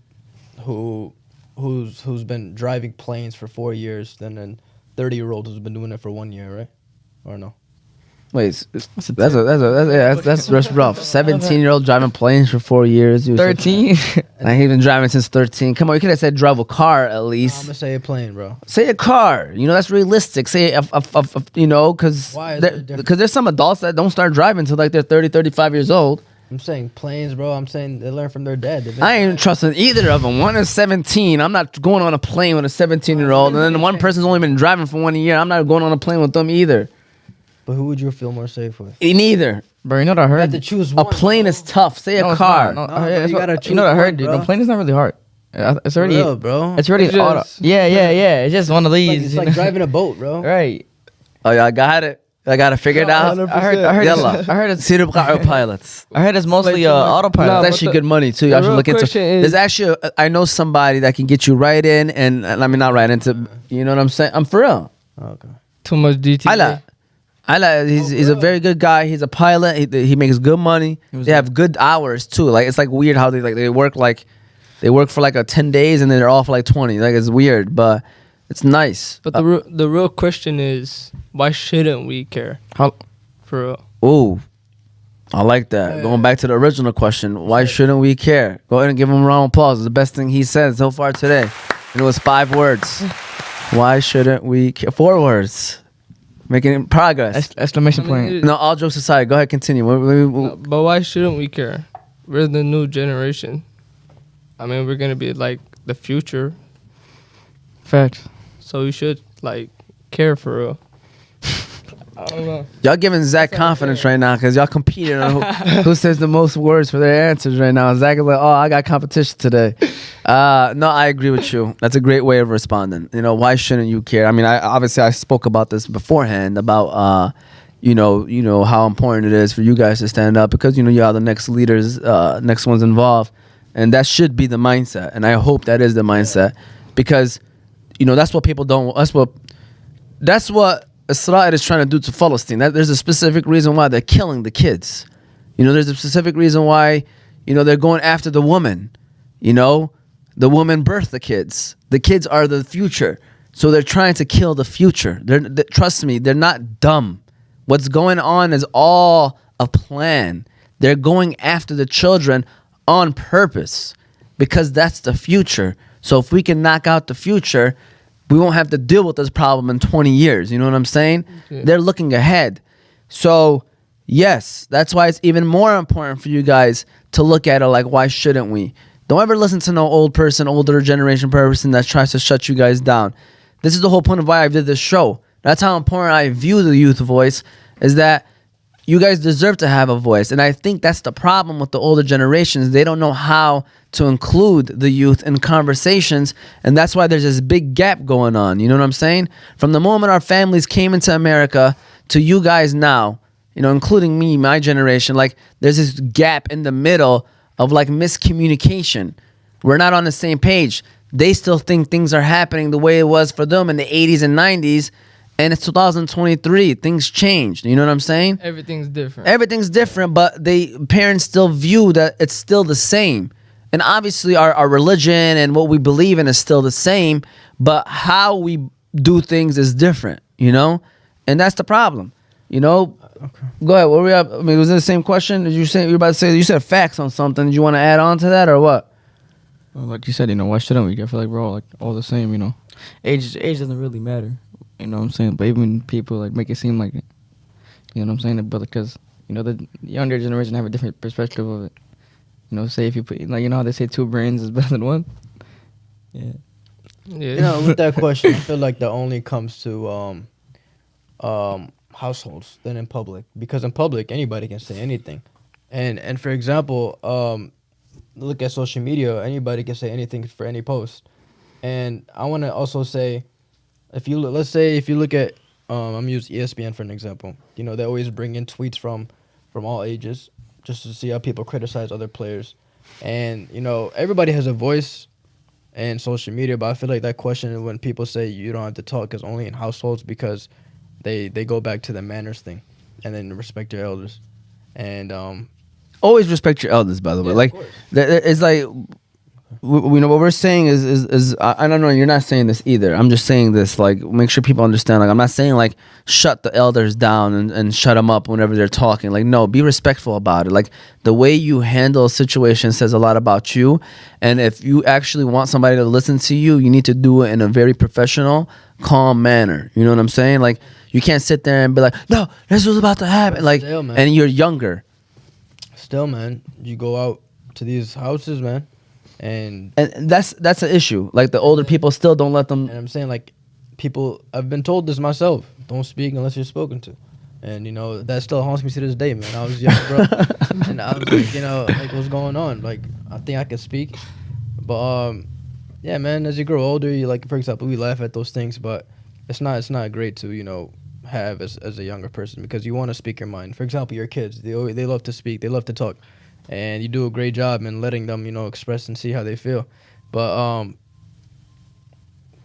[SPEAKER 2] who's been driving planes for 4 years than a 30-year-old who's been doing it for 1 year, right? Or no?
[SPEAKER 1] Wait, that's rough. 17-year-old driving planes for 4 years.
[SPEAKER 4] 13.
[SPEAKER 1] I ain't been driving since 13. Come on, you could have said drive a car at
[SPEAKER 2] I'm
[SPEAKER 1] least.
[SPEAKER 2] gonna say a plane, bro.
[SPEAKER 1] Say a car. That's realistic. Say because
[SPEAKER 2] Why is it different?
[SPEAKER 1] there's some adults that don't start driving until like they're 30, 35 years old.
[SPEAKER 2] I'm saying planes, bro. I'm saying they learn from their dad.
[SPEAKER 1] I ain't trusting either of them. One is 17. I'm not going on a plane with a 17-year-old, and then one person's only been driving for 1 year. I'm not going on a plane with them either.
[SPEAKER 2] But who would you feel more safe with?
[SPEAKER 1] Neither.
[SPEAKER 4] Bro, you know what I
[SPEAKER 2] You
[SPEAKER 4] heard?
[SPEAKER 2] have to choose
[SPEAKER 1] A
[SPEAKER 2] one.
[SPEAKER 1] plane is tough. Say a
[SPEAKER 4] it's
[SPEAKER 1] car.
[SPEAKER 4] not.
[SPEAKER 2] No,
[SPEAKER 4] Yeah,
[SPEAKER 2] you gotta
[SPEAKER 4] you know what I
[SPEAKER 2] choose
[SPEAKER 4] heard,
[SPEAKER 2] one,
[SPEAKER 4] dude?
[SPEAKER 2] bro.
[SPEAKER 4] The plane is not really hard. It's already.
[SPEAKER 2] Real, bro.
[SPEAKER 4] It's already
[SPEAKER 3] It's
[SPEAKER 4] auto.
[SPEAKER 3] just-
[SPEAKER 4] Yeah. It's just one of these.
[SPEAKER 2] It's
[SPEAKER 4] you
[SPEAKER 2] like
[SPEAKER 4] know?
[SPEAKER 2] driving a boat, bro.
[SPEAKER 4] Right.
[SPEAKER 1] Oh, yeah, I got it. I got to figure it out.
[SPEAKER 4] I heard.
[SPEAKER 1] Yalla.
[SPEAKER 4] I heard it's.
[SPEAKER 1] Sidr Bees pilots.
[SPEAKER 4] I heard it's mostly
[SPEAKER 3] Like,
[SPEAKER 4] autopilot.
[SPEAKER 3] nah,
[SPEAKER 1] It's
[SPEAKER 3] but
[SPEAKER 1] actually
[SPEAKER 3] the-
[SPEAKER 1] good money too.
[SPEAKER 3] the
[SPEAKER 1] Y'all should
[SPEAKER 3] real
[SPEAKER 1] look into.
[SPEAKER 3] question is-
[SPEAKER 1] There's actually I know somebody that can get you right in, and I mean not right into. You know what I'm saying? I'm for real.
[SPEAKER 2] Okay.
[SPEAKER 3] Too much GTA.
[SPEAKER 1] He's a very good guy. He's a pilot. He makes good money. They have good hours too. Like it's like weird how they work like they work for like a 10 days and then they're off for like 20. Like it's weird, but it's nice.
[SPEAKER 3] But the real question is, why shouldn't we care?
[SPEAKER 1] How?
[SPEAKER 3] For real.
[SPEAKER 1] Ooh, I like that. Going back to the original question, why shouldn't we care? Go ahead and give him a round of applause. It's the best thing he said so far today. And it was 5 words. Why shouldn't we care? 4 words. Making progress.
[SPEAKER 4] Exclamation
[SPEAKER 3] I mean,
[SPEAKER 4] point.
[SPEAKER 1] No, all jokes aside. Go ahead, continue.
[SPEAKER 3] No, but why shouldn't we care? We're the new generation. I mean, we're gonna be like the future,
[SPEAKER 4] Facts.
[SPEAKER 3] so we should like care for real. I don't know.
[SPEAKER 1] Y'all giving Zach confidence right now because y'all competing on who says the most words for their answers right now. Zach is like, oh, I got competition today. No, I agree with you. That's a great way of responding. You know, why shouldn't you care? I mean, I spoke about this beforehand about, you know how important it is for you guys to stand up because, you know, you are the next leaders, next ones involved. And that should be the mindset. And I hope that is the mindset because, you know, that's what people don't, that's what Israel is trying to do to Palestine. There's a specific reason why they're killing the kids. You know, there's a specific reason why, you know, they're going after the woman. You know, the woman birthed the kids. The kids are the future. So they're trying to kill the future. Trust me, they're not dumb. What's going on is all a plan. They're going after the children on purpose because that's the future. So if we can knock out the future, we won't have to deal with this problem in 20 years. You know what I'm saying?
[SPEAKER 3] Yeah.
[SPEAKER 1] They're looking ahead. So, yes, that's why it's even more important for you guys to look at it like, why shouldn't we? Don't ever listen to no older generation person that tries to shut you guys down. This is the whole point of why I did this show. That's how important I view the youth voice, is that you guys deserve to have a voice. And I think that's the problem with the older generations. They don't know how to include the youth in conversations. And that's why there's this big gap going on. You know what I'm saying? From the moment our families came into America to you guys now, you know, including me, my generation, like there's this gap in the middle of like miscommunication. We're not on the same page. They still think things are happening the way it was for them in the 80s and 90s. And it's 2023. Things changed. You know what I'm saying?
[SPEAKER 3] Everything's different.
[SPEAKER 1] Everything's different, but parents still view that it's still the same. And obviously our religion and what we believe in is still the same, but how we do things is different, you know? And that's the problem. You know?
[SPEAKER 2] Okay.
[SPEAKER 1] Go ahead. What were we up? I mean, was it the same question? Did you say you were about to say you said facts on something? Did you want to add on to that or what?
[SPEAKER 4] Well, like you said, you know, why shouldn't we? I feel like we're all like all the same, you know. Age doesn't really matter. You know what I'm saying? But even people like make it seem like it. You know what I'm saying? But because, you know, the younger generation have a different perspective of it. You know, say if you put, like, you know how they say 2 brains is better than 1? Yeah.
[SPEAKER 3] Yeah.
[SPEAKER 2] You know, with that question, I feel like that only comes to households than in public, because in public anybody can say anything, and for example, look at social media. Anybody can say anything for any post, and I want to also say, if you let's say if you look at I'm gonna use ESPN for an example. You know, they always bring in tweets from all ages just to see how people criticize other players, and you know everybody has a voice and social media, but I feel like that question when people say you don't have to talk is only in households because they go back to the manners thing and then respect your elders. And
[SPEAKER 1] Always respect your elders, by the way.
[SPEAKER 2] Yeah,
[SPEAKER 1] Like,
[SPEAKER 2] of course.
[SPEAKER 1] it's like, you know, what we're saying is I don't know, you're not saying this either. I'm just saying this, like, make sure people understand. Like, I'm not saying, like, shut the elders down and shut them up whenever they're talking. Like, no, be respectful about it. Like, the way you handle a situation says a lot about you. And if you actually want somebody to listen to you, you need to do it in a very professional, calm manner. You know what I'm saying? Like, you can't sit there and be like, no, this was about to happen.
[SPEAKER 2] But
[SPEAKER 1] Like,
[SPEAKER 2] still, man.
[SPEAKER 1] and you're younger.
[SPEAKER 2] still, man, you go out to these houses, man, and
[SPEAKER 1] And that's an issue. Like, the older people still don't let them.
[SPEAKER 2] I'm saying, like, people, I've been told this myself, don't speak unless you're spoken to. And, you know, that still haunts me to this day, man. I was young, bro. And I was like, you know, like, what's going on? Like, I think I can speak. But, yeah, man, as you grow older, you, like, for example, we laugh at those things, but it's not great to, you know, have as a younger person, because you want to speak your mind. For example, your kids, they love to speak, they love to talk. And you do a great job in letting them, you know, express and see how they feel. But,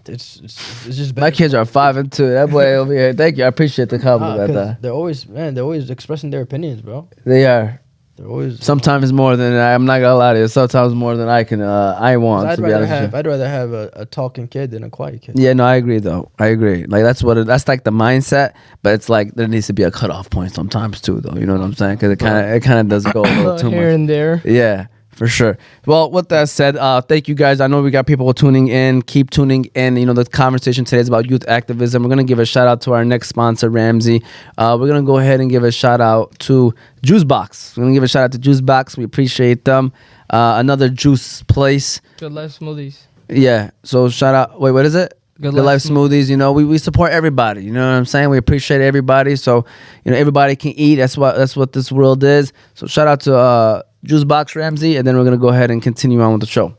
[SPEAKER 2] it's just better.
[SPEAKER 1] My kids are 5 and 2. That boy over here. Thank you. I appreciate the compliment.
[SPEAKER 2] They're always expressing their opinions, bro.
[SPEAKER 1] They are.
[SPEAKER 2] They're always
[SPEAKER 1] Sometimes more than I'm not gonna lie to you. Sometimes more than I can. I want.
[SPEAKER 2] I'd
[SPEAKER 1] To be
[SPEAKER 2] rather
[SPEAKER 1] honest with you.
[SPEAKER 2] I'd rather have a talking kid than a quiet kid.
[SPEAKER 1] Yeah, no, I agree though. I agree. Like that's like the mindset, but it's like there needs to be a cutoff point sometimes too, though. You know what I'm saying? Because it kind of does go a little too
[SPEAKER 3] Here
[SPEAKER 1] much.
[SPEAKER 3] and there.
[SPEAKER 1] Yeah, for sure. Well, with that said, thank you guys. I know we got people tuning in. Keep tuning in. You know, the conversation today is about youth activism. We're going to give a shout out to our next sponsor, Ramsey. We're going to go ahead and give a shout out to Juicebox. We're going to give a shout out to Juicebox. We appreciate them. Another juice place.
[SPEAKER 3] Good life smoothies.
[SPEAKER 1] Yeah. So shout out. Wait, what is it? Good Life Smoothies. You know, we support everybody. You know what I'm saying? We appreciate everybody. So, you know, everybody can eat. That's what this world is. So shout out to Juicebox, Ramsey, and then we're gonna go ahead and continue on with the show.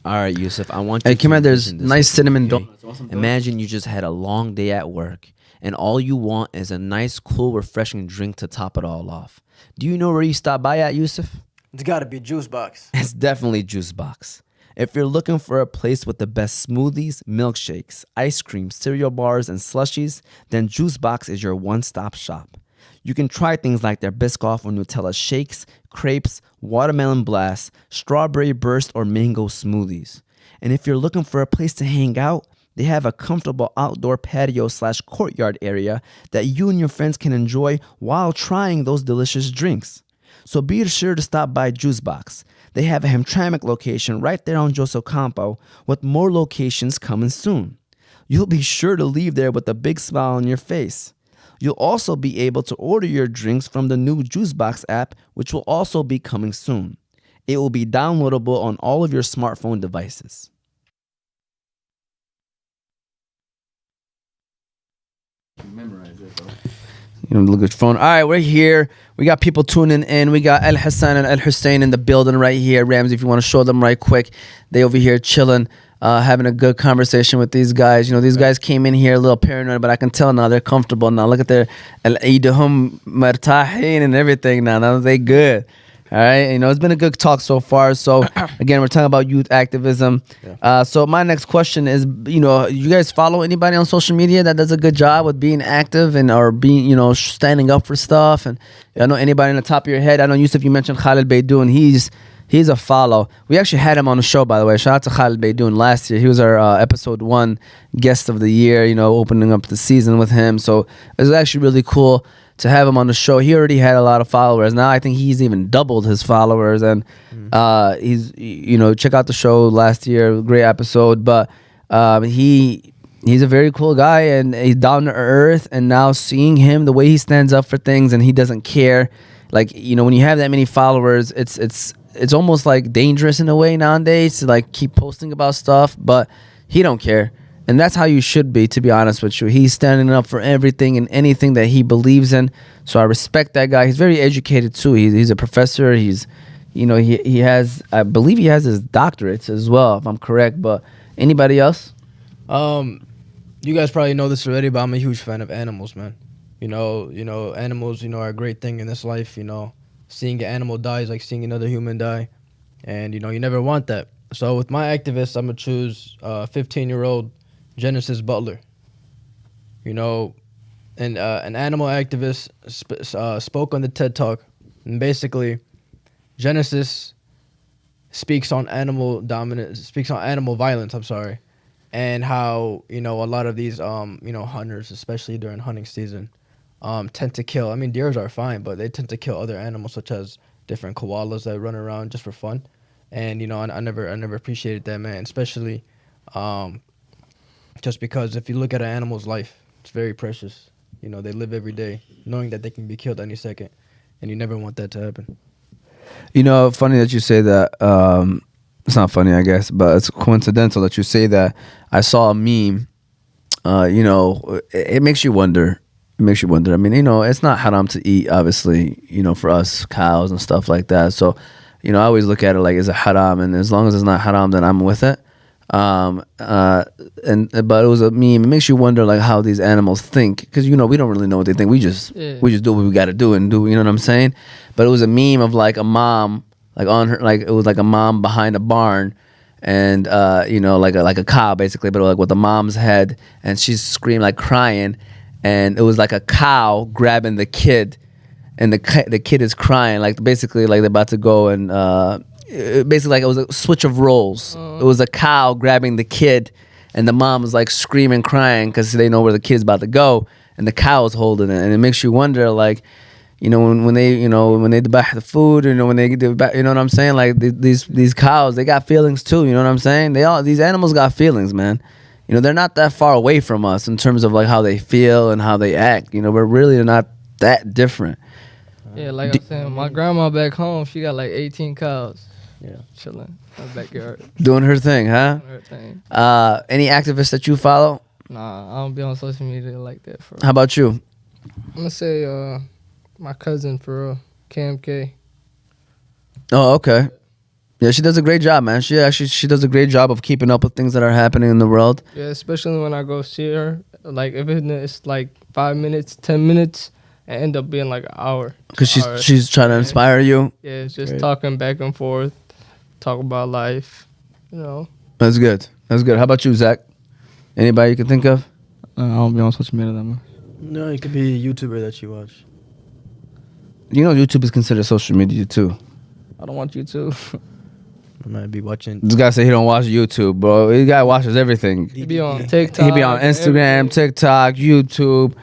[SPEAKER 6] All right, Yusuf, I want you
[SPEAKER 1] Hey,
[SPEAKER 6] to
[SPEAKER 1] come here. There's
[SPEAKER 6] envision this
[SPEAKER 1] nice
[SPEAKER 6] with me,
[SPEAKER 1] cinnamon
[SPEAKER 6] okay?
[SPEAKER 1] donuts.
[SPEAKER 6] Imagine you just had a long day at work, and all you want is a nice, cool, refreshing drink to top it all off. Do you know where you stop by at, Yusuf?
[SPEAKER 2] It's got to be Juicebox.
[SPEAKER 6] It's definitely Juicebox. If you're looking for a place with the best smoothies, milkshakes, ice cream, cereal bars, and slushies, then Juicebox is your one-stop shop. You can try things like their Biscoff or Nutella shakes, crepes, watermelon blast, strawberry burst, or mango smoothies. And if you're looking for a place to hang out, they have a comfortable outdoor patio/courtyard area that you and your friends can enjoy while trying those delicious drinks. So be sure to stop by Juicebox. They have a Hamtramck location right there on Joseph Campo, with more locations coming soon. You'll be sure to leave there with a big smile on your face. You'll also be able to order your drinks from the new Juicebox app, which will also be coming soon. It will be downloadable on all of your smartphone devices.
[SPEAKER 1] You know, look at your phone. All right, we're here. We got people tuning in. We got Alhassan and Alhussain in the building right here. Ramsey, if you want to show them right quick, they over here chilling, having a good conversation with these guys. You know, these guys came in here a little paranoid, but I can tell now they're comfortable now. Look at their al-eidahum martahin and everything now. Now they good. All right, you know, it's been a good talk so far. So again, we're talking about youth activism. So my next question is, you know, you guys follow anybody on social media that does a good job with being active and or being, you know, standing up for stuff? And I know anybody on the top of your head. I know Yusuf, you mentioned Khalid Beydoun. He's a follow. We actually had him on the show, by the way. Shout out to Khalid Beydoun last year. He was our episode 1 guest of the year, you know, opening up the season with him. So it was actually really cool to have him on the show. He already had a lot of followers. Now I think he's even doubled his followers. And he's, you know, check out the show last year. Great episode. But he's a very cool guy, and he's down to earth. And now seeing him, the way he stands up for things and he doesn't care. Like, you know, when you have that many followers, it's almost like dangerous in a way nowadays to like keep posting about stuff, but he don't care. And that's how you should be, to be honest with you. He's standing up for everything and anything that he believes in. So I respect that guy. He's very educated too. He's a professor. He's, you know, he has, I believe he has his doctorates as well, if I'm correct. But anybody else?
[SPEAKER 2] You guys probably know this already, but I'm a huge fan of animals, man. You know, animals, you know, are a great thing in this life. You know, seeing an animal die is like seeing another human die, and you know, you never want that. So with my activists, I'm gonna choose 15-year-old Genesis Butler. You know, and an animal activist spoke on the TED Talk, and basically, Genesis speaks on animal violence. I'm sorry, and how, you know, a lot of these you know, hunters, especially during hunting season, tend to kill. I mean, deers are fine, but they tend to kill other animals, such as different koalas that run around just for fun. And you know, I never appreciated that, man. Especially, just because if you look at an animal's life, it's very precious. You know, they live every day knowing that they can be killed any second, and you never want that to happen.
[SPEAKER 1] You know, funny that you say that. It's not funny, I guess, but it's coincidental that you say that. I saw a meme. You know, it makes you wonder. It makes you wonder. I mean, you know, it's not haram to eat, obviously, you know, for us, cows and stuff like that. So, you know, I always look at it like, is it haram? And as long as it's not haram, then I'm with it. But it was a meme. It makes you wonder like how these animals think, because, you know, we don't really know what they think. We just do what we got to do and do. You know what I'm saying? But it was a meme of like a mom, like on her, like it was like a mom behind a barn, and you know, like a cow basically, but like with the mom's head, and she's screaming like crying, and it was like a cow grabbing the kid, and the kid is crying, like basically like they're about to go and basically like it was a switch of roles. It was a cow grabbing the kid, and the mom was like screaming, crying because they know where the kid's about to go, and the cow is holding it, and it makes you wonder, like, you know, when they debah the food, you know, when you know what I'm saying, like these cows, they got feelings too, you know what I'm saying? These animals got feelings, man. You know, they're not that far away from us in terms of like how they feel and how they act. You know, we're really not that different.
[SPEAKER 3] Yeah, like I'm saying, my grandma back home, she got like 18 cows.
[SPEAKER 2] Yeah.
[SPEAKER 3] Chilling in the backyard.
[SPEAKER 1] Doing her thing, huh?
[SPEAKER 3] Doing her thing.
[SPEAKER 1] Any activists that you follow?
[SPEAKER 3] Nah, I don't be on social media like that. For
[SPEAKER 1] How about you?
[SPEAKER 3] I'm gonna say my cousin for real, Cam K.
[SPEAKER 1] Oh, okay. Yeah, she does a great job, man. She does a great job of keeping up with things that are happening in the world.
[SPEAKER 3] Yeah, especially when I go see her. Like if it's like 5 minutes, 10 minutes, and end up being like an hour.
[SPEAKER 1] Because she's trying to inspire you.
[SPEAKER 3] Yeah, it's just
[SPEAKER 2] Great.
[SPEAKER 3] talking back and forth, talk about life, you know.
[SPEAKER 1] That's good. That's good. How about you, Zach? Anybody you can think of?
[SPEAKER 4] I don't be on social media that much.
[SPEAKER 2] No, it could be a YouTuber that you watch.
[SPEAKER 1] You know, YouTube is considered social media too.
[SPEAKER 4] I don't want you to.
[SPEAKER 2] I might be watching.
[SPEAKER 1] This guy said he don't watch YouTube, bro. This guy watches everything.
[SPEAKER 3] He be on TikTok.
[SPEAKER 1] He be on Instagram,
[SPEAKER 3] everything.
[SPEAKER 1] TikTok, YouTube,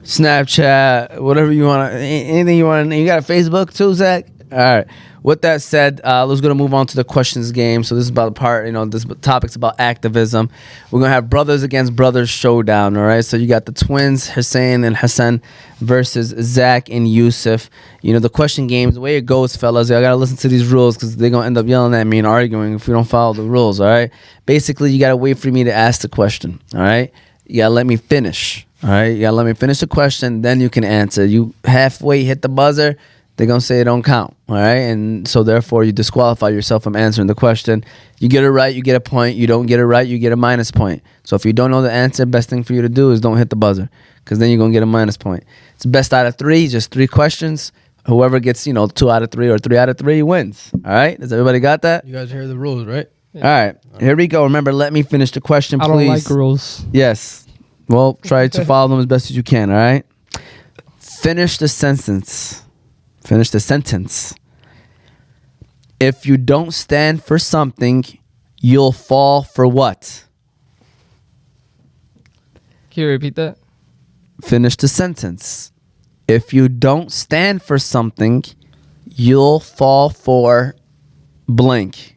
[SPEAKER 1] Snapchat, whatever you want. Anything you want. You got a Facebook too, Zach? All right. With that said, let's go to move on to the questions game. So this is about the part, you know, this topic's about activism. We're going to have brothers against brothers showdown, all right? So you got the twins, Hussein and Hassan versus Zach and Yusuf. You know, the question game, the way it goes, fellas, y'all got to listen to these rules because they're going to end up yelling at me and arguing if we don't follow the rules, all right? Basically, you got to wait for me to ask the question, all right? You got to let me finish, all right? You got to let me finish the question, then you can answer. You halfway hit the buzzer, they're going to say it don't count, all right? And so, therefore, you disqualify yourself from answering the question. You get it right, you get a point. You don't get it right, you get a minus point. So if you don't know the answer, best thing for you to do is don't hit the buzzer because then you're going to get a minus point. It's best out of 3, just 3 questions. Whoever gets, you know, 2 out of 3 or 3 out of 3 wins, all right? Does everybody got that?
[SPEAKER 2] You guys hear the rules, right?
[SPEAKER 1] All right, here we go. Remember, let me finish the question, please.
[SPEAKER 3] I don't like rules.
[SPEAKER 1] Yes. Well, try to follow them as best as you can, all right? Finish the sentence. Finish the sentence. If you don't stand for something, you'll fall for what?
[SPEAKER 3] Can you repeat that?
[SPEAKER 1] Finish the sentence. If you don't stand for something, you'll fall for blank.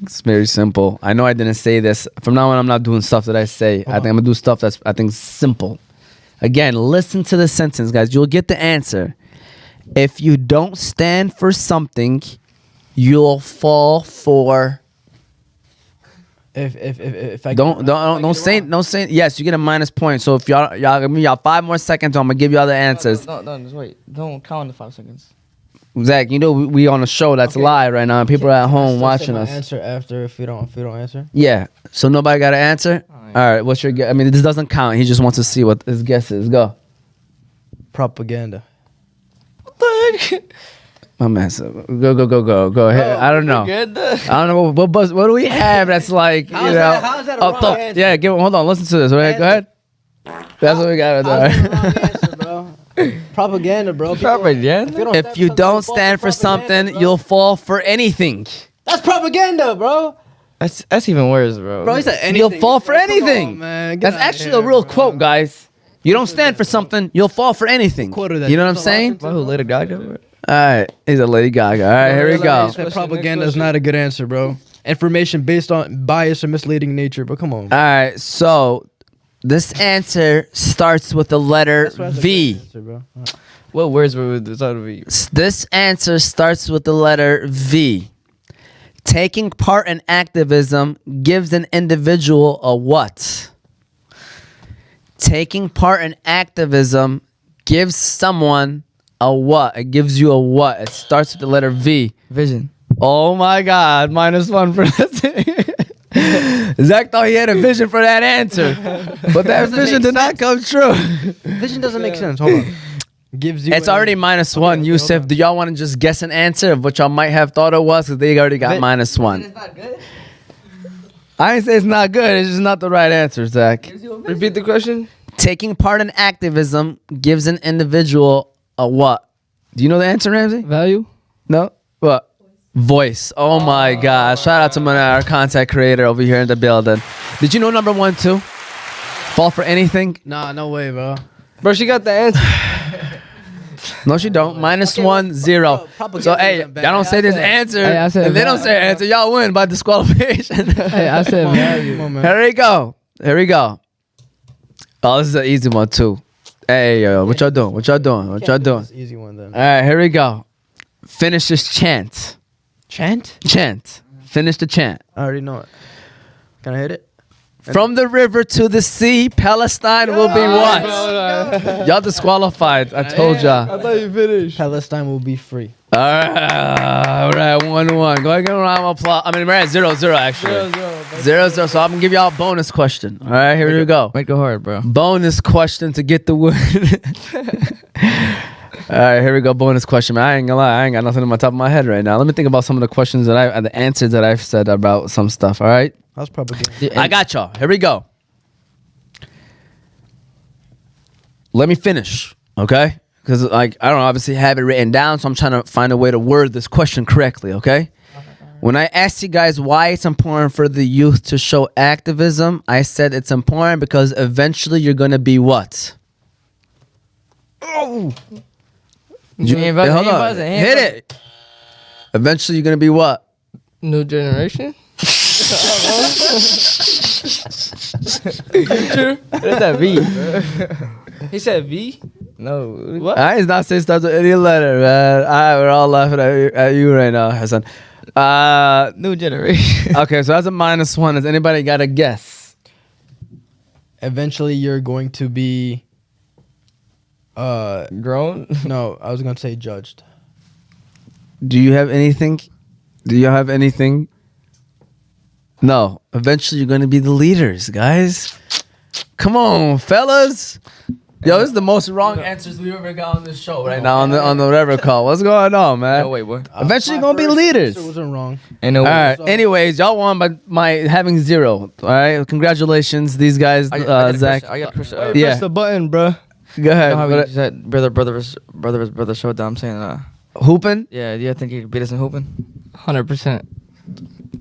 [SPEAKER 1] It's very simple. I know I didn't say this. From now on, I'm not doing stuff that I say. I think I'm going to do stuff that's, I think, simple. Again, listen to the sentence, guys. You'll get the answer. If you don't stand for something, you'll fall for.
[SPEAKER 2] If I
[SPEAKER 1] Don't say yes. You get a minus point. So if y'all give me y'all 5 more seconds, I'm gonna give y'all the answers.
[SPEAKER 4] No, just wait. Don't count the 5 seconds.
[SPEAKER 1] Zach, you know we on a show that's live right now, and people are at home watching us.
[SPEAKER 2] Answer after if you don't answer.
[SPEAKER 1] Yeah. So nobody got an answer. All right. What's your guess? I mean, this doesn't count. He just wants to see what his guess is. Go.
[SPEAKER 2] Propaganda.
[SPEAKER 1] My man said, go ahead. I don't know. I don't know what do we have that's like, you know.
[SPEAKER 2] How's that a wrong answer?
[SPEAKER 1] Yeah, hold on. Listen to this. Right? Go ahead. That's what we got right there.
[SPEAKER 2] Propaganda, bro.
[SPEAKER 3] Propaganda?
[SPEAKER 1] If you don't stand for something, you'll fall for anything.
[SPEAKER 2] That's propaganda, bro.
[SPEAKER 3] That's even worse, bro.
[SPEAKER 2] Bro, he said anything.
[SPEAKER 1] You'll fall for
[SPEAKER 2] Come on,
[SPEAKER 1] anything.
[SPEAKER 2] man. Get
[SPEAKER 1] That's
[SPEAKER 2] outta
[SPEAKER 1] actually
[SPEAKER 2] here,
[SPEAKER 1] a real
[SPEAKER 2] bro.
[SPEAKER 1] quote, guys. You don't stand for something, you'll fall for anything.
[SPEAKER 2] Quoted that.
[SPEAKER 1] You know what I'm saying?
[SPEAKER 3] Who Lady Gaga?
[SPEAKER 1] All right, he's a Lady Gaga. All right, here we go.
[SPEAKER 2] That propaganda is not a good answer, bro. Information based on bias or misleading nature, but come on.
[SPEAKER 1] All right, so this answer starts with the letter
[SPEAKER 2] That's why that's a
[SPEAKER 1] V.
[SPEAKER 2] good answer, bro.
[SPEAKER 3] What words were with the V?
[SPEAKER 1] This answer starts with the letter V. Taking part in activism gives an individual a what? Taking part in activism gives someone a what? It gives you a what? It starts with the letter V.
[SPEAKER 4] Vision.
[SPEAKER 1] Oh my God, -1 for that. Zach thought he had a vision for that answer, but that vision did not come true.
[SPEAKER 2] Vision doesn't make sense. Hold on. Gives you.
[SPEAKER 1] It's already -1.
[SPEAKER 2] okay,
[SPEAKER 1] Yusuf,
[SPEAKER 2] hold on.
[SPEAKER 1] do y'all want to just guess an answer of what y'all might have thought it was? Because they already got -1.
[SPEAKER 4] not good.
[SPEAKER 1] I didn't say it's not good. It's just not the right answer, Zach.
[SPEAKER 3] Repeat the question.
[SPEAKER 1] Taking part in activism gives an individual a what? Do you know the answer, Ramsey?
[SPEAKER 3] Value?
[SPEAKER 1] No? What? Voice. Oh my God. Shout out to our content creator over here in the building. Did you know number 1 too? Fall for anything?
[SPEAKER 2] Nah, no way, bro.
[SPEAKER 3] Bro, she got the answer.
[SPEAKER 1] No, she don't. -1, 0. So, hey, y'all don't say this answer.
[SPEAKER 3] Hey, I said
[SPEAKER 1] if they don't say answer, y'all win by disqualification.
[SPEAKER 3] Hey, I said value.
[SPEAKER 2] Come on, man.
[SPEAKER 1] Here we go. Here we go. Oh, this is an easy one too. Hey, what y'all doing? What y'all doing? What y'all doing?
[SPEAKER 2] This easy one then.
[SPEAKER 1] All right, here we go. Finish this chant.
[SPEAKER 2] Chant?
[SPEAKER 1] Chant. Finish the chant.
[SPEAKER 2] I already know it. Can I hit it?
[SPEAKER 1] From the river to the sea, Palestine will be what? Y'all disqualified. I told y'all.
[SPEAKER 3] I thought you finished.
[SPEAKER 2] Palestine will be free.
[SPEAKER 1] All right, 1-1. Go ahead, give a round of applause. I mean, we're at 0-0 actually. 0-0. So I'm gonna give y'all a bonus question. All right, here we go.
[SPEAKER 4] Make it hard, bro.
[SPEAKER 1] Bonus question to get the win. All right, here we go. Bonus question. Man, I ain't gonna lie, I ain't got nothing on my top of my head right now. Let me think about some of the questions the answers that I've said about some stuff. All right,
[SPEAKER 2] I was probably
[SPEAKER 1] I got y'all. Here we go. Let me finish, okay? Because like I don't obviously have it written down, so I'm trying to find a way to word this question correctly, okay? When I asked you guys why it's important for the youth to show activism, I said it's important because eventually you're gonna be what?
[SPEAKER 2] Oh!
[SPEAKER 1] Hold on. Hit it. Eventually you're gonna be what?
[SPEAKER 3] New generation?
[SPEAKER 4] What is that V?
[SPEAKER 3] He said V?
[SPEAKER 4] No.
[SPEAKER 3] What?
[SPEAKER 1] I did not say starts with any letter, man. We're all laughing at you right now, Hassan.
[SPEAKER 4] New generation.
[SPEAKER 1] Okay, so that's a -1. Has anybody got a guess?
[SPEAKER 2] Eventually you're going to be
[SPEAKER 4] Grown?
[SPEAKER 2] no, I was gonna say judged.
[SPEAKER 1] Do you have anything? Do you have anything? No. Eventually you're gonna be the leaders, guys. Come on, fellas. Yo, this is the most wrong answers we've ever got on this show right now on the whatever call. What's going on, man?
[SPEAKER 4] No, wait, what?
[SPEAKER 1] Eventually
[SPEAKER 2] My
[SPEAKER 1] you're gonna be
[SPEAKER 2] first
[SPEAKER 1] leaders.
[SPEAKER 2] answer wasn't wrong.
[SPEAKER 4] Ain't no
[SPEAKER 1] All
[SPEAKER 4] way.
[SPEAKER 1] right. Anyways, y'all won by my having 0. All right. Congratulations, these guys.
[SPEAKER 4] I got
[SPEAKER 1] Zach.
[SPEAKER 4] I got Chris.
[SPEAKER 1] Yeah.
[SPEAKER 3] Press the button, bro.
[SPEAKER 1] Go ahead.
[SPEAKER 4] You know how we said brother showdown. I'm saying,
[SPEAKER 1] Hooping.
[SPEAKER 4] yeah. Do you think he could beat us in hooping?
[SPEAKER 3] 100%.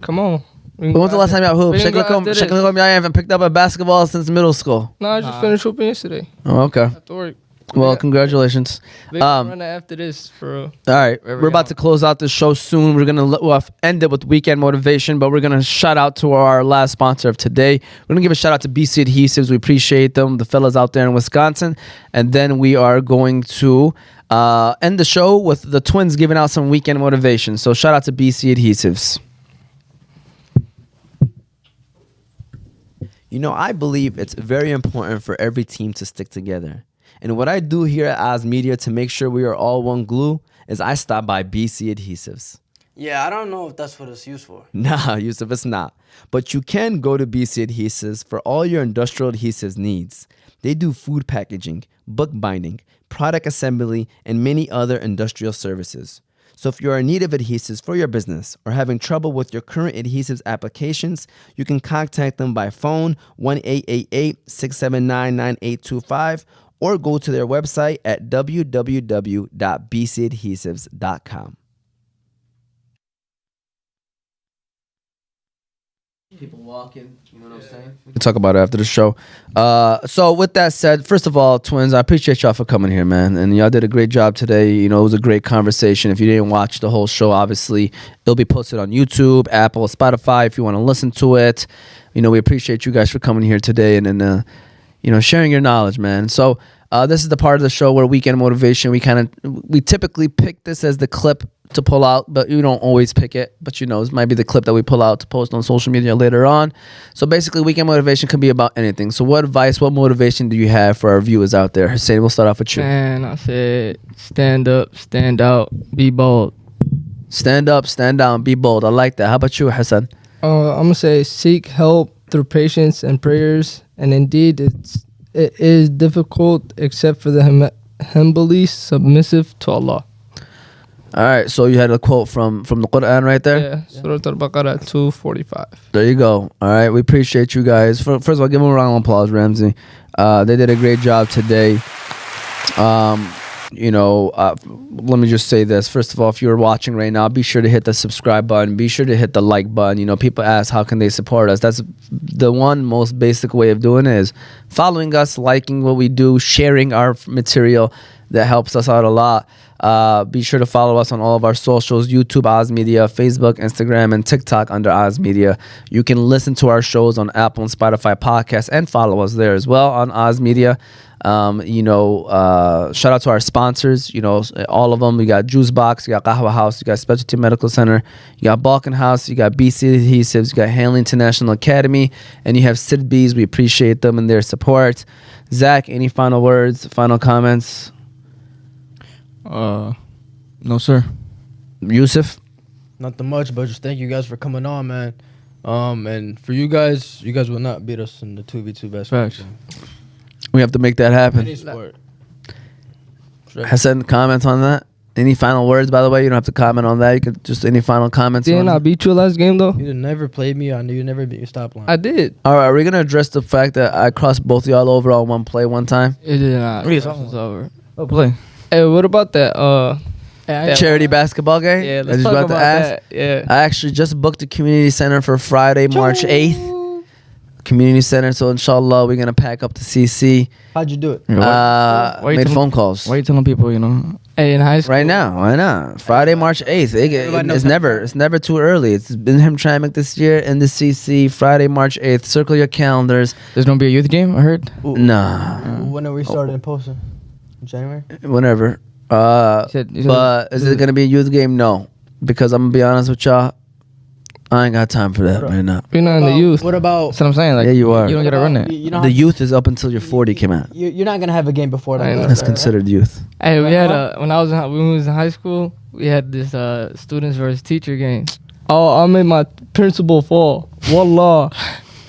[SPEAKER 3] Come on.
[SPEAKER 1] When was the last time y'all hooped?
[SPEAKER 3] We can go after this.
[SPEAKER 1] Y'all haven't picked up a basketball since middle school.
[SPEAKER 3] No, I just finished hooping yesterday.
[SPEAKER 1] Oh, okay.
[SPEAKER 3] After work.
[SPEAKER 1] Well, congratulations.
[SPEAKER 3] We can run it after this, for real.
[SPEAKER 1] All right,
[SPEAKER 4] Where we
[SPEAKER 1] we're about
[SPEAKER 4] going?
[SPEAKER 1] to close out the show soon. We're gonna end it with weekend motivation, but we're gonna shout out to our last sponsor of today. We're gonna give a shout out to BC Adhesives. We appreciate them, the fellas out there in Wisconsin, and then we are going to end the show with the twins giving out some weekend motivation. So shout out to BC Adhesives.
[SPEAKER 6] You know, I believe it's very important for every team to stick together. And what I do here at Oz Media to make sure we are all one glue is I stop by BC Adhesives.
[SPEAKER 7] Yeah, I don't know if that's what it's used for.
[SPEAKER 6] Nah, Yusuf, it's not. But you can go to BC Adhesives for all your industrial adhesives needs. They do food packaging, book binding, product assembly, and many other industrial services. So if you're in need of adhesives for your business or having trouble with your current adhesives applications, you can contact them by phone 1-888-679-9825 or go to their website at www.bcadhesives.com.
[SPEAKER 1] People walking, you know what I'm saying? We can talk about it after the show. So with that said, first of all, twins, I appreciate y'all for coming here, man. And y'all did a great job today. You know, it was a great conversation. If you didn't watch the whole show, obviously, it'll be posted on YouTube, Apple, Spotify, if you want to listen to it. You know, we appreciate you guys for coming here today and sharing your knowledge, man. So this is the part of the show where weekend motivation, we typically pick this as the clip to pull out, but you don't always pick it. But this might be the clip that we pull out to post on social media later on. So basically, weekend motivation can be about anything. So what advice, what motivation do you have for our viewers out there? Hussein, we'll start off with you.
[SPEAKER 3] Man, I said stand up, stand out, be bold.
[SPEAKER 1] Stand up, stand down, be bold. I like that. How about you, Hassan?
[SPEAKER 3] I'm going to say seek help through patience and prayers. And indeed, it is difficult except for the humbly submissive to Allah.
[SPEAKER 1] All right, so you had a quote from the Quran right there.
[SPEAKER 3] Yeah, Surah Al-Baqarah 245.
[SPEAKER 1] There you go. All right, we appreciate you guys. First of all, give them a round of applause, Ramsey. They did a great job today. Let me just say this. First of all, if you're watching right now, be sure to hit the subscribe button. Be sure to hit the like button. You know, people ask, how can they support us? That's the one most basic way of doing it, is following us, liking what we do, sharing our material. That helps us out a lot. Be sure to follow us on all of our socials: YouTube, Oz Media, Facebook, Instagram, and TikTok under Oz Media. You can listen to our shows on Apple and Spotify podcasts and follow us there as well on Oz Media. Shout out to our sponsors, all of them. You got Juicebox, you got Qahwah House, you got Specialty Medical Center, you got Balkan House, you got BC Adhesives, you got Hanley International Academy, and you have Sidr Bees. We appreciate them and their support. Zach, any final words, final comments?
[SPEAKER 4] No, sir.
[SPEAKER 1] Yusuf?
[SPEAKER 2] Nothing much, but just thank you guys for coming on, man. And for you guys will not beat us in the 2v2 basketball
[SPEAKER 4] Facts.
[SPEAKER 2] game.
[SPEAKER 1] We have to make that happen.
[SPEAKER 2] Any sport.
[SPEAKER 1] Hassan, comment on that? Any final words, by the way? You don't have to comment on that. You could just, any final comments?
[SPEAKER 3] Didn't I beat you last game, though?
[SPEAKER 2] You never played me. I knew you never beat you. Stop lying.
[SPEAKER 3] I did.
[SPEAKER 1] All right, are we going to address the fact that I crossed both of y'all over on one play one time?
[SPEAKER 3] It did not.
[SPEAKER 2] What are you
[SPEAKER 3] It's
[SPEAKER 2] talking
[SPEAKER 3] over.
[SPEAKER 4] Oh, play.
[SPEAKER 3] Hey, what about that? that
[SPEAKER 1] Charity basketball game?
[SPEAKER 3] Yeah,
[SPEAKER 1] I
[SPEAKER 3] let's
[SPEAKER 1] just
[SPEAKER 3] talk
[SPEAKER 1] about
[SPEAKER 3] about
[SPEAKER 1] to ask.
[SPEAKER 3] that. Yeah.
[SPEAKER 1] I actually just booked the community center for Friday, March 8th. Community center, so inshallah we're gonna pack up to CC.
[SPEAKER 2] How'd you do it?
[SPEAKER 4] Why you
[SPEAKER 1] Made
[SPEAKER 4] telling-
[SPEAKER 1] phone calls
[SPEAKER 4] Why you telling people,
[SPEAKER 3] Hey, in high school.
[SPEAKER 1] right now. Why not? Friday, March 8th.
[SPEAKER 2] Everybody knows
[SPEAKER 1] It's never too early. It's been him trying to make this year in the CC. Friday, March 8th. Circle your calendars.
[SPEAKER 4] there's gonna be a youth game, I heard?
[SPEAKER 1] Nah,
[SPEAKER 2] When are we starting posting? In January?
[SPEAKER 1] whenever.
[SPEAKER 4] You said-
[SPEAKER 1] But is it gonna be a youth game? No, because I'm gonna be honest with y'all. I ain't got time for that right now.
[SPEAKER 3] You're not in the youth.
[SPEAKER 2] What about?
[SPEAKER 4] That's what I'm saying. Like,
[SPEAKER 1] Yeah, you are.
[SPEAKER 4] You don't get to run it.
[SPEAKER 2] You know
[SPEAKER 1] The youth is up until you're 40 came out.
[SPEAKER 2] you're not gonna have a game before that.
[SPEAKER 3] I know.
[SPEAKER 2] though,
[SPEAKER 1] That's
[SPEAKER 2] right?
[SPEAKER 1] considered youth.
[SPEAKER 3] Hey, we had when we was in high school, we had this students versus teacher game. Oh, I made my principal fall. Wallah.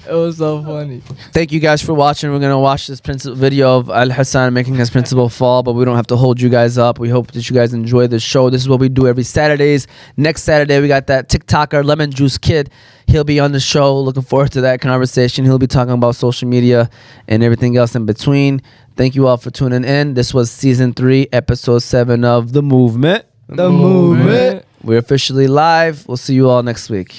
[SPEAKER 3] It was so funny.
[SPEAKER 1] Thank you guys for watching. We're gonna watch this video of Alhassan making his principal fall, but we don't have to hold you guys up. We hope that you guys enjoy the show. This is what we do every Saturdays. Next Saturday we got that TikToker Lemon Juice Kid. He'll be on the show. Looking forward to that conversation. He'll be talking about social media and everything else in between. Thank you all for tuning in. This was season 3, episode 7 of The Movement.
[SPEAKER 3] The movement.
[SPEAKER 1] We're officially live. We'll see you all next week.